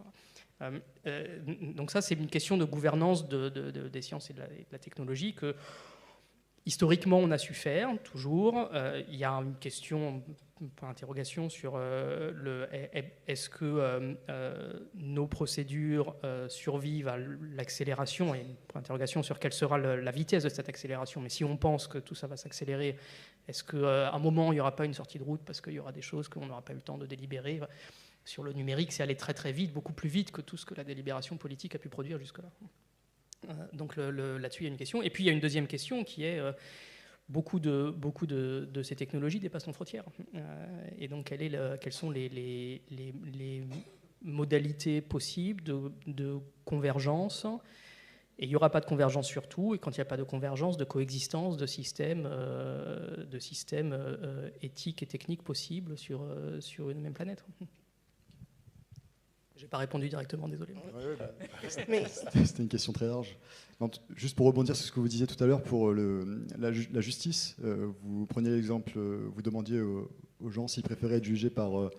Donc ça, c'est une question de gouvernance des sciences et de la technologie que Historiquement, on a su faire, toujours. Il y a une question, une interrogation sur est-ce que nos procédures survivent à l'accélération, et une interrogation sur quelle sera la vitesse de cette accélération. Mais si on pense que tout ça va s'accélérer, est-ce qu'à un moment, il n'y aura pas une sortie de route parce qu'il y aura des choses qu'on n'aura pas eu le temps de délibérer? Sur le numérique, c'est allé très très vite, beaucoup plus vite que tout ce que la délibération politique a pu produire jusque-là. Donc là-dessus, il y a une question. Et puis, il y a une deuxième question qui est beaucoup de ces technologies dépassent nos frontières. Et donc, quelles sont les modalités possibles de convergence? Et il n'y aura pas de convergence sur tout. Et quand il n'y a pas de convergence, de coexistence de systèmes éthiques et techniques possibles sur une même planète. Je n'ai pas répondu directement, désolé. Mais c'était une question très large. Non, juste pour rebondir sur ce que vous disiez tout à l'heure pour la justice, vous preniez l'exemple, vous demandiez aux gens s'ils préféraient être jugés par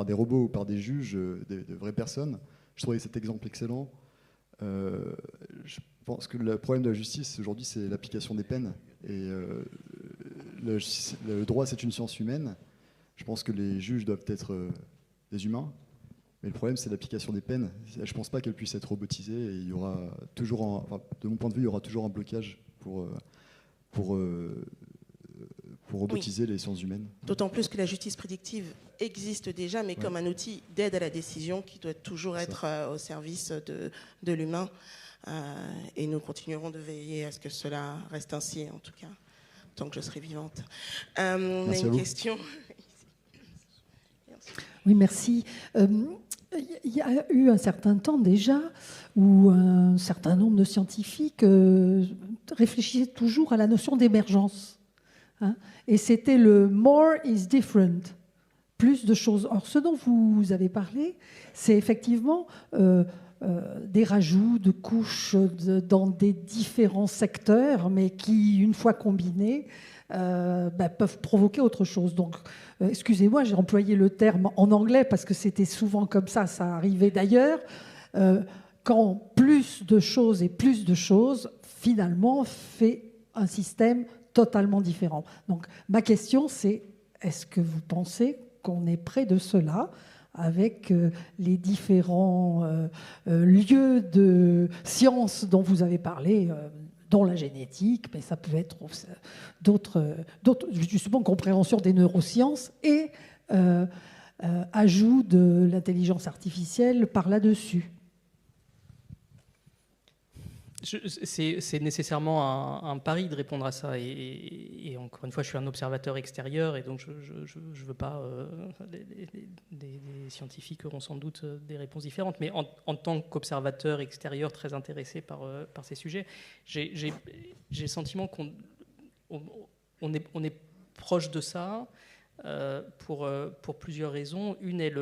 des robots ou par des juges, de vraies personnes. Je trouvais cet exemple excellent. Je pense que le problème de la justice aujourd'hui, c'est l'application des peines. Et le droit, c'est une science humaine. Je pense que les juges doivent être des humains. Mais le problème, c'est l'application des peines. Je ne pense pas qu'elle puisse être robotisée. Et il y aura toujours, de mon point de vue, il y aura toujours un blocage pour robotiser les sciences humaines. D'autant plus que la justice prédictive existe déjà, mais comme un outil d'aide à la décision qui doit toujours être au service de l'humain. Et nous continuerons de veiller à ce que cela reste ainsi, en tout cas, tant que je serai vivante. On a une question. Oui, merci. Il y a eu un certain temps déjà où un certain nombre de scientifiques réfléchissaient toujours à la notion d'émergence. Hein, et c'était le « more is different », plus de choses. Or, ce dont vous avez parlé, c'est effectivement des rajouts de couches dans des différents secteurs, mais qui, une fois combinés, peuvent provoquer autre chose. Donc, excusez-moi, j'ai employé le terme en anglais parce que c'était souvent comme ça arrivait d'ailleurs. Quand plus de choses et plus de choses, finalement, fait un système totalement différent. Donc, ma question, c'est est-ce que vous pensez qu'on est près de cela avec les différents lieux de sciences dont vous avez parlé, dont la génétique, mais ça peut être d'autres justement, compréhension des neurosciences et ajout de l'intelligence artificielle par là-dessus. C'est nécessairement un pari de répondre à ça. Et encore une fois, je suis un observateur extérieur et donc je ne veux pas... des scientifiques auront sans doute des réponses différentes. Mais en tant qu'observateur extérieur très intéressé par ces sujets, j'ai le sentiment qu'on est proche de ça pour plusieurs raisons. Une est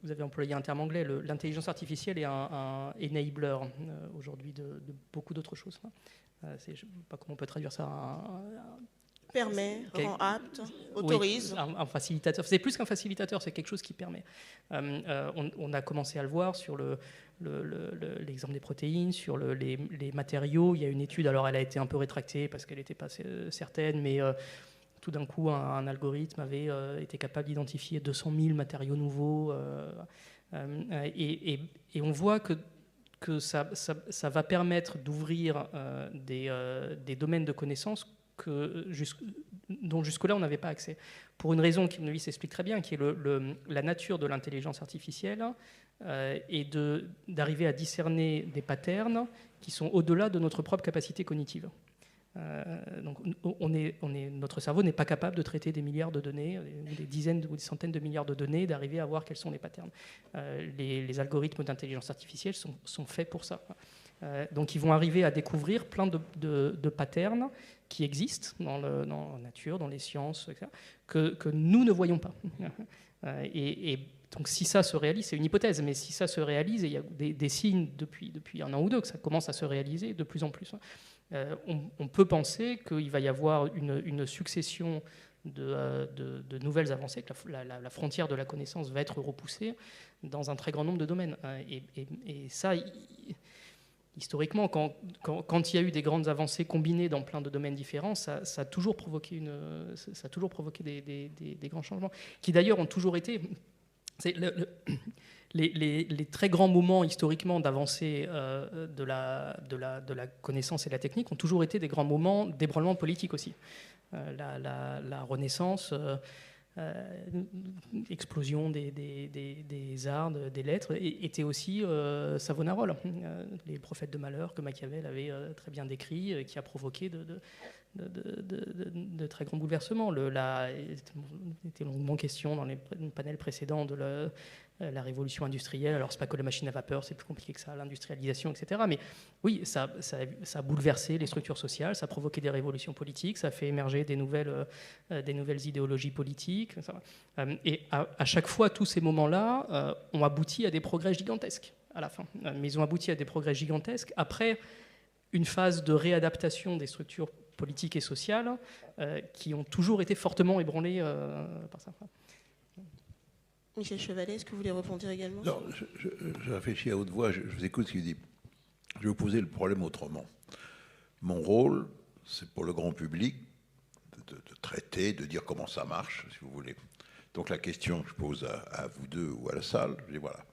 vous avez employé un terme anglais, l'intelligence artificielle est un enabler aujourd'hui de beaucoup d'autres choses. Je ne sais pas comment on peut traduire ça. Permet, rend apte, autorise. Oui, un facilitateur. C'est plus qu'un facilitateur, c'est quelque chose qui permet. On a commencé à le voir sur l'exemple des protéines, sur les matériaux. Il y a une étude, alors elle a été un peu rétractée parce qu'elle n'était pas certaine, mais... tout d'un coup, un algorithme avait été capable d'identifier 200 000 matériaux nouveaux. Et on voit que ça va permettre d'ouvrir des domaines de connaissances dont jusque-là, on n'avait pas accès. Pour une raison qui, lui, s'explique très bien, qui est la nature de l'intelligence artificielle, et d'arriver à discerner des patterns qui sont au-delà de notre propre capacité cognitive. Donc notre cerveau n'est pas capable de traiter des milliards de données, des dizaines ou des centaines de milliards de données, d'arriver à voir quels sont les patterns. Les algorithmes d'intelligence artificielle sont faits pour ça. Donc ils vont arriver à découvrir plein de patterns qui existent dans la nature, dans les sciences, etc., que nous ne voyons pas. Et donc si ça se réalise, c'est une hypothèse, mais si ça se réalise, et il y a des signes depuis un an ou deux que ça commence à se réaliser de plus en plus, on peut penser qu'il va y avoir une succession de nouvelles avancées, que la frontière de la connaissance va être repoussée dans un très grand nombre de domaines. Et ça, il historiquement, quand il y a eu des grandes avancées combinées dans plein de domaines différents, ça a toujours provoqué des grands changements, qui d'ailleurs ont toujours été... Les très grands moments historiquement d'avancée de la connaissance et de la technique ont toujours été des grands moments d'ébranlement politique aussi. La Renaissance, explosion des arts, des lettres, était aussi Savonarole, les prophètes de malheur que Machiavel avait très bien décrit, qui a provoqué de très grands bouleversements. Il était longuement question dans les panels précédents de la révolution industrielle. Alors, c'est pas que la machine à vapeur, c'est plus compliqué que ça, l'industrialisation, etc. Mais oui, ça a bouleversé les structures sociales, ça a provoqué des révolutions politiques, ça a fait émerger des nouvelles idéologies politiques. Et à chaque fois, tous ces moments-là ont abouti à des progrès gigantesques à la fin. Mais ils ont abouti à des progrès gigantesques après une phase de réadaptation des structures politiques et sociales qui ont toujours été fortement ébranlées par ça. Michel Chevalet, est-ce que vous voulez répondre également? Non, je réfléchis à haute voix, je vous écoute ce qu'il dit. Je vais vous poser le problème autrement. Mon rôle, c'est pour le grand public de traiter, de dire comment ça marche, si vous voulez. Donc la question que je pose à vous deux ou à la salle, je dis voilà,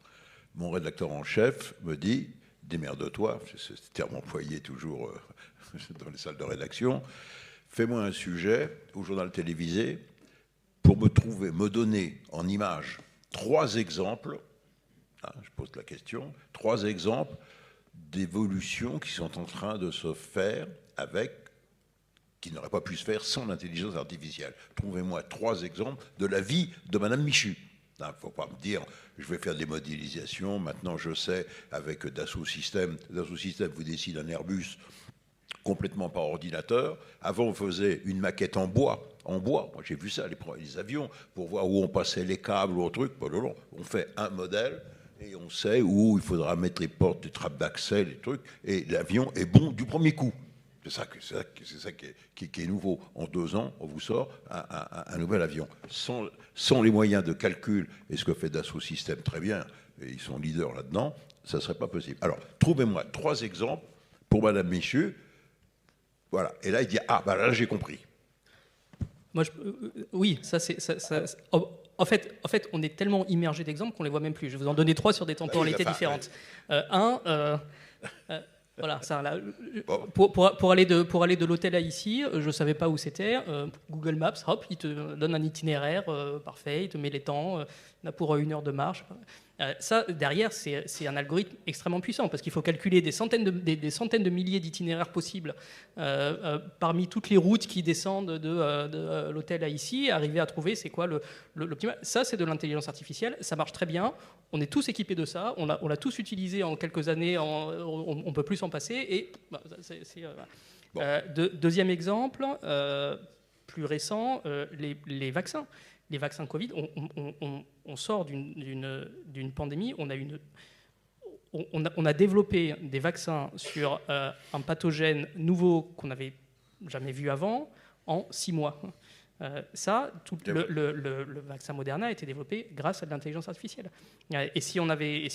mon rédacteur en chef me dit, démerde-toi, c'est ce terme employé toujours dans les salles de rédaction, fais-moi un sujet au journal télévisé pour me donner en images 3 exemples, je pose la question, 3 exemples d'évolutions qui sont en train de se faire qui n'auraient pas pu se faire sans l'intelligence artificielle. Trouvez-moi 3 exemples de la vie de Madame Michu. Il ne faut pas me dire, je vais faire des modélisations, maintenant je sais, avec Dassault Systèmes vous décide un Airbus complètement par ordinateur. Avant, on faisait une maquette en bois. Moi, j'ai vu ça, les avions, pour voir où on passait les câbles ou un truc. On fait un modèle et on sait où il faudra mettre les portes, les trappes d'accès, les trucs. Et l'avion est bon du premier coup. C'est ça qui est nouveau. En 2 ans, on vous sort un nouvel avion. Sans les moyens de calcul, et ce que fait Dassault Systèmes très bien, et ils sont leaders là-dedans, ça ne serait pas possible. Alors, trouvez-moi 3 exemples pour Madame Michu. Voilà. Et là, il dit, là, j'ai compris. Moi, oui, ça c'est... En fait, on est tellement immergé d'exemples qu'on ne les voit même plus. Je vais vous en donner 3 sur des temporalités différentes. Voilà, ça, là, pour aller de l'hôtel à ici, je ne savais pas où c'était. Google Maps, hop, il te donne un itinéraire parfait, il te met les temps, on a pour 1 heure de marche. Ça, derrière, c'est un algorithme extrêmement puissant parce qu'il faut calculer des centaines de milliers d'itinéraires possibles parmi toutes les routes qui descendent de l'hôtel à ici, arriver à trouver c'est quoi l'optimal. Ça, c'est de l'intelligence artificielle, ça marche très bien. On est tous équipés de ça, on l'a tous utilisé en quelques années, on ne peut plus s'en passer. Et deuxième exemple, plus récent, les vaccins. Les vaccins Covid, on sort d'une pandémie, on a développé des vaccins sur un pathogène nouveau qu'on n'avait jamais vu avant en 6 mois. Le vaccin Moderna a été développé grâce à de l'intelligence artificielle. Et si on n'avait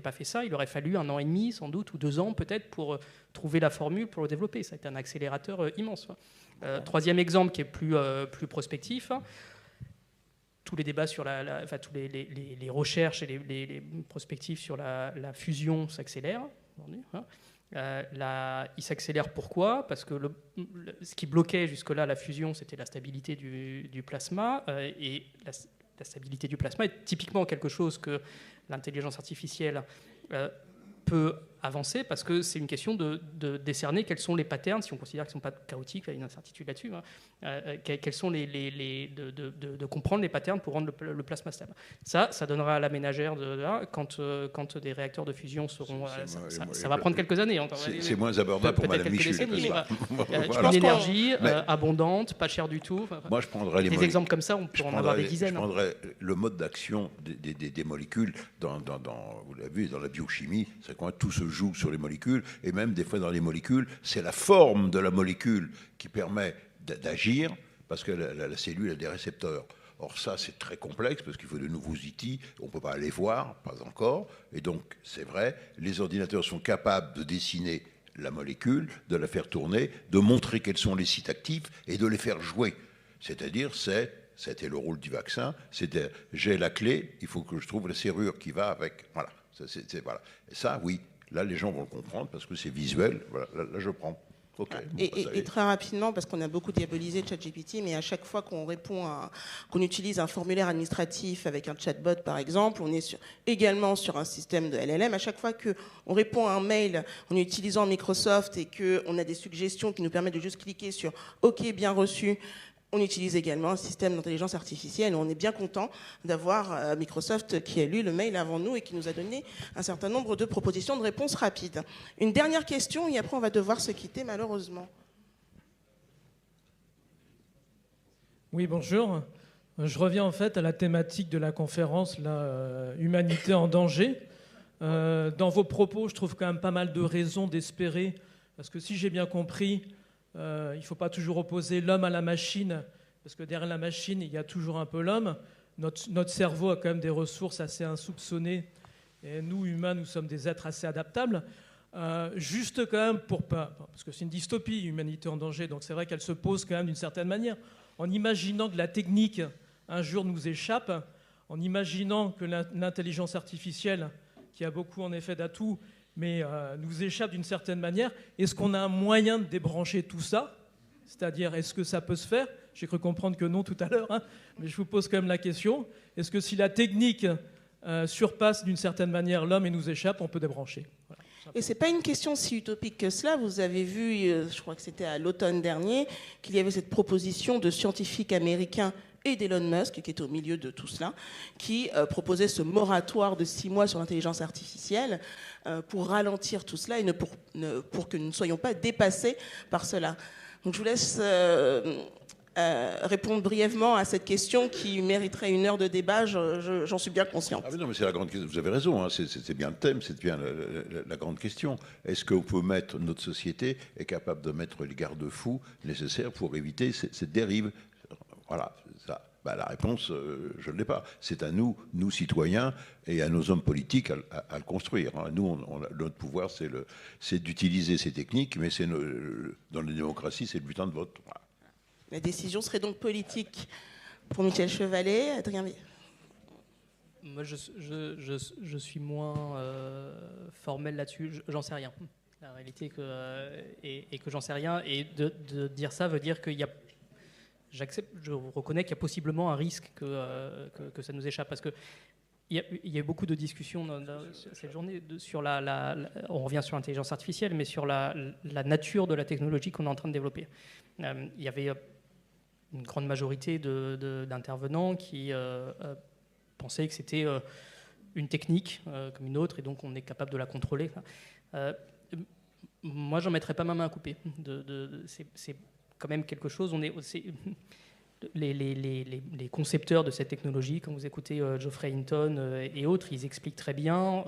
pas fait ça, il aurait fallu 1 an et demi, sans doute, ou 2 ans peut-être, pour trouver la formule pour le développer. Ça a été un accélérateur immense. Troisième exemple qui est plus prospectif. Tous les débats sur tous les recherches et les prospectives sur la fusion s'accélèrent. Il s'accélère pourquoi? Parce que ce qui bloquait jusque-là la fusion, c'était la stabilité du plasma. Et la stabilité du plasma est typiquement quelque chose que l'intelligence artificielle peut avancer parce que c'est une question de décerner quels sont les patterns, si on considère qu'ils ne sont pas chaotiques, il y a une incertitude là-dessus, quels sont de comprendre les patterns pour rendre le plasma stable. Ça donnera à la ménagère quand des réacteurs de fusion seront... Ça va prendre quelques années. C'est moins abordable pour Madame Michu. Une énergie abondante, pas chère du tout. Moi, je prendrais des exemples comme ça, on peut en avoir des dizaines. Je prendrais le mode d'action des molécules vous l'avez vu, dans la biochimie, c'est quand tout se joue sur les molécules, et même des fois dans les molécules, c'est la forme de la molécule qui permet d'agir, parce que la cellule a des récepteurs. Or ça, c'est très complexe parce qu'il faut de nouveaux outils, on ne peut pas les voir, pas encore. Et donc, c'est vrai, les ordinateurs sont capables de dessiner la molécule, de la faire tourner, de montrer quels sont les sites actifs et de les faire jouer. C'est-à-dire, c'était le rôle du vaccin, c'était j'ai la clé, il faut que je trouve la serrure qui va avec. Voilà. Voilà. Et ça, oui, là, les gens vont le comprendre parce que c'est visuel. Voilà, là, je prends. Okay, et très rapidement, parce qu'on a beaucoup diabolisé ChatGPT, mais à chaque fois qu'on qu'on utilise un formulaire administratif avec un chatbot, par exemple, on est également sur un système de LLM. À chaque fois qu'on répond à un mail en utilisant Microsoft et qu'on a des suggestions qui nous permettent de juste cliquer sur OK, bien reçu, on utilise également un système d'intelligence artificielle. On est bien content d'avoir Microsoft qui a lu le mail avant nous et qui nous a donné un certain nombre de propositions de réponses rapides. Une dernière question et après on va devoir se quitter malheureusement. Oui, bonjour. Je reviens en fait à la thématique de la conférence, la humanité en danger. Dans vos propos, je trouve quand même pas mal de raisons d'espérer, parce que si j'ai bien compris, il ne faut pas toujours opposer l'homme à la machine, parce que derrière la machine, il y a toujours un peu l'homme. Notre cerveau a quand même des ressources assez insoupçonnées, et nous, humains, nous sommes des êtres assez adaptables. Juste quand même, parce que c'est une dystopie, humanité en danger, donc c'est vrai qu'elle se pose quand même d'une certaine manière, en imaginant que la technique, un jour, nous échappe, en imaginant que l'intelligence artificielle, qui a beaucoup en effet d'atouts, mais nous échappe d'une certaine manière. Est-ce qu'on a un moyen de débrancher tout ça ? C'est-à-dire, est-ce que ça peut se faire ? J'ai cru comprendre que non tout à l'heure, hein, mais je vous pose quand même la question. Est-ce que si la technique surpasse d'une certaine manière l'homme et nous échappe, on peut débrancher ? Voilà. Et ce n'est pas une question si utopique que cela. Vous avez vu, je crois que c'était à l'automne dernier, qu'il y avait cette proposition de scientifiques américains et d'Elon Musk, qui était au milieu de tout cela, qui proposait ce moratoire de 6 mois sur l'intelligence artificielle pour ralentir tout cela et pour que nous ne soyons pas dépassés par cela. Donc je vous laisse répondre brièvement à cette question qui mériterait 1 heure de débat, j'en suis bien consciente. Ah mais non, mais c'est la grande question. Vous avez raison, hein, c'est bien le thème, c'est bien la grande question. Est-ce qu'on peut mettre, notre société est capable de mettre les garde-fous nécessaires pour éviter cette dérive ? Voilà, ça. Bah, la réponse, je ne l'ai pas. C'est à nous, citoyens, et à nos hommes politiques à le construire. Hein. Nous, notre pouvoir, c'est d'utiliser ces techniques, mais dans les démocraties, c'est le butin de vote. Voilà. La décision serait donc politique pour Michel Chevalet. Adrien. Moi, je suis moins formel là-dessus. J'en sais rien. La réalité est que j'en sais rien. Et de dire ça veut dire qu'il y a... je reconnais qu'il y a possiblement un risque que ça nous échappe. Parce qu'il y a eu beaucoup de discussions dans cette journée sur on revient sur l'intelligence artificielle, mais sur la nature de la technologie qu'on est en train de développer. Il y avait une grande majorité d'intervenants qui pensaient que c'était une technique comme une autre, et donc on est capable de la contrôler. Moi, j'en mettrais pas ma main à couper. C'est quand même quelque chose. Les concepteurs de cette technologie, quand vous écoutez Geoffrey Hinton et autres, ils expliquent très bien,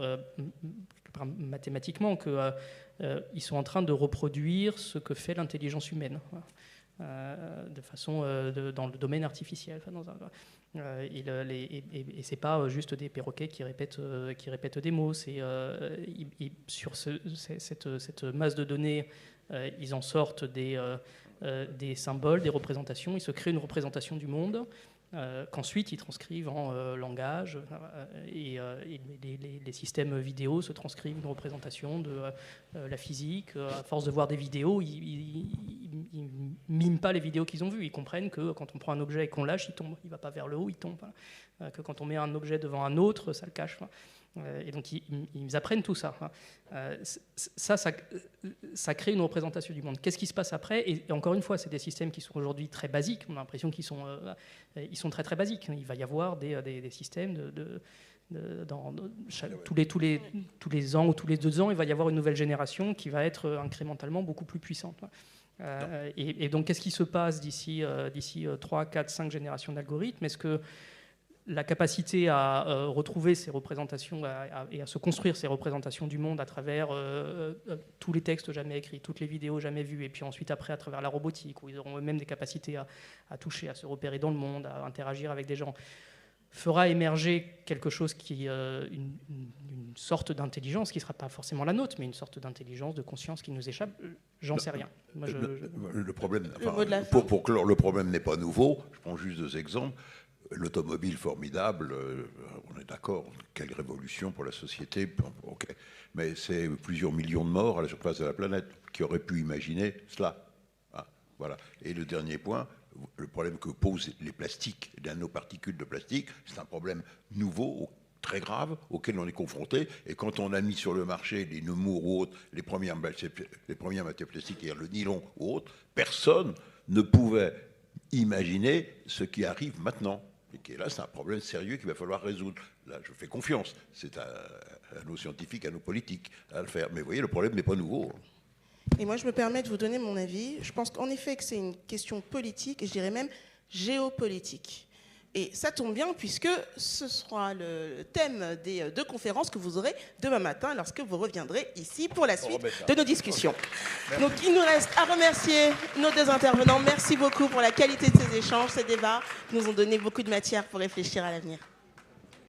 mathématiquement, qu'ils sont en train de reproduire ce que fait l'intelligence humaine, de façon dans le domaine artificiel. Et c'est pas juste des perroquets qui répètent des mots. Sur cette masse de données, ils en sortent des symboles, des représentations. Ils se créent une représentation du monde qu'ensuite ils transcrivent en langage. Et les systèmes vidéo se transcrivent une représentation de la physique. À force de voir des vidéos, ils miment pas les vidéos qu'ils ont vues. Ils comprennent que quand on prend un objet et qu'on lâche, il tombe. Il va pas vers le haut, il tombe. Que quand on met un objet devant un autre, ça le cache. Et donc ils apprennent tout ça. Ça crée une représentation du monde. Qu'est-ce qui se passe après ? Et encore une fois, c'est des systèmes qui sont aujourd'hui très basiques. On a l'impression qu'ils sont très très basiques. Il va y avoir des systèmes tous les ans ou tous les 2 ans, il va y avoir une nouvelle génération qui va être incrémentalement beaucoup plus puissante. Et donc, qu'est-ce qui se passe d'ici 3, 4, 5 générations d'algorithmes ? Est-ce que la capacité à retrouver ces représentations et à se construire ces représentations du monde à travers tous les textes jamais écrits, toutes les vidéos jamais vues, et puis ensuite après à travers la robotique, où ils auront eux-mêmes des capacités à toucher, à se repérer dans le monde, à interagir avec des gens, fera émerger quelque chose qui une sorte d'intelligence qui ne sera pas forcément la nôtre, mais une sorte d'intelligence, de conscience qui nous échappe. J'en sais rien. Moi, le problème, pour clore, le problème n'est pas nouveau. Je prends juste 2 exemples. L'automobile formidable, on est d'accord, quelle révolution pour la société, okay. Mais c'est plusieurs millions de morts à la surface de la planète. Qui auraient pu imaginer cela? Voilà. Et le dernier point, le problème que posent les plastiques, les nanoparticules de plastique, c'est un problème nouveau, très grave, auquel on est confronté. Et quand on a mis sur le marché les Nemours ou autres, les premières matières plastiques, c'est-à-dire le nylon ou autres, personne ne pouvait imaginer ce qui arrive maintenant. Et qui est là, c'est un problème sérieux qu'il va falloir résoudre. Là, je fais confiance. C'est à nos scientifiques, à nos politiques à le faire. Mais vous voyez, le problème n'est pas nouveau. Et moi, je me permets de vous donner mon avis. Je pense qu'en effet que c'est une question politique, et je dirais même géopolitique. Et ça tombe bien puisque ce sera le thème des 2 conférences que vous aurez demain matin lorsque vous reviendrez ici pour la suite de nos discussions. Donc il nous reste à remercier nos 2 intervenants. Merci beaucoup pour la qualité de ces échanges, ces débats qui nous ont donné beaucoup de matière pour réfléchir à l'avenir.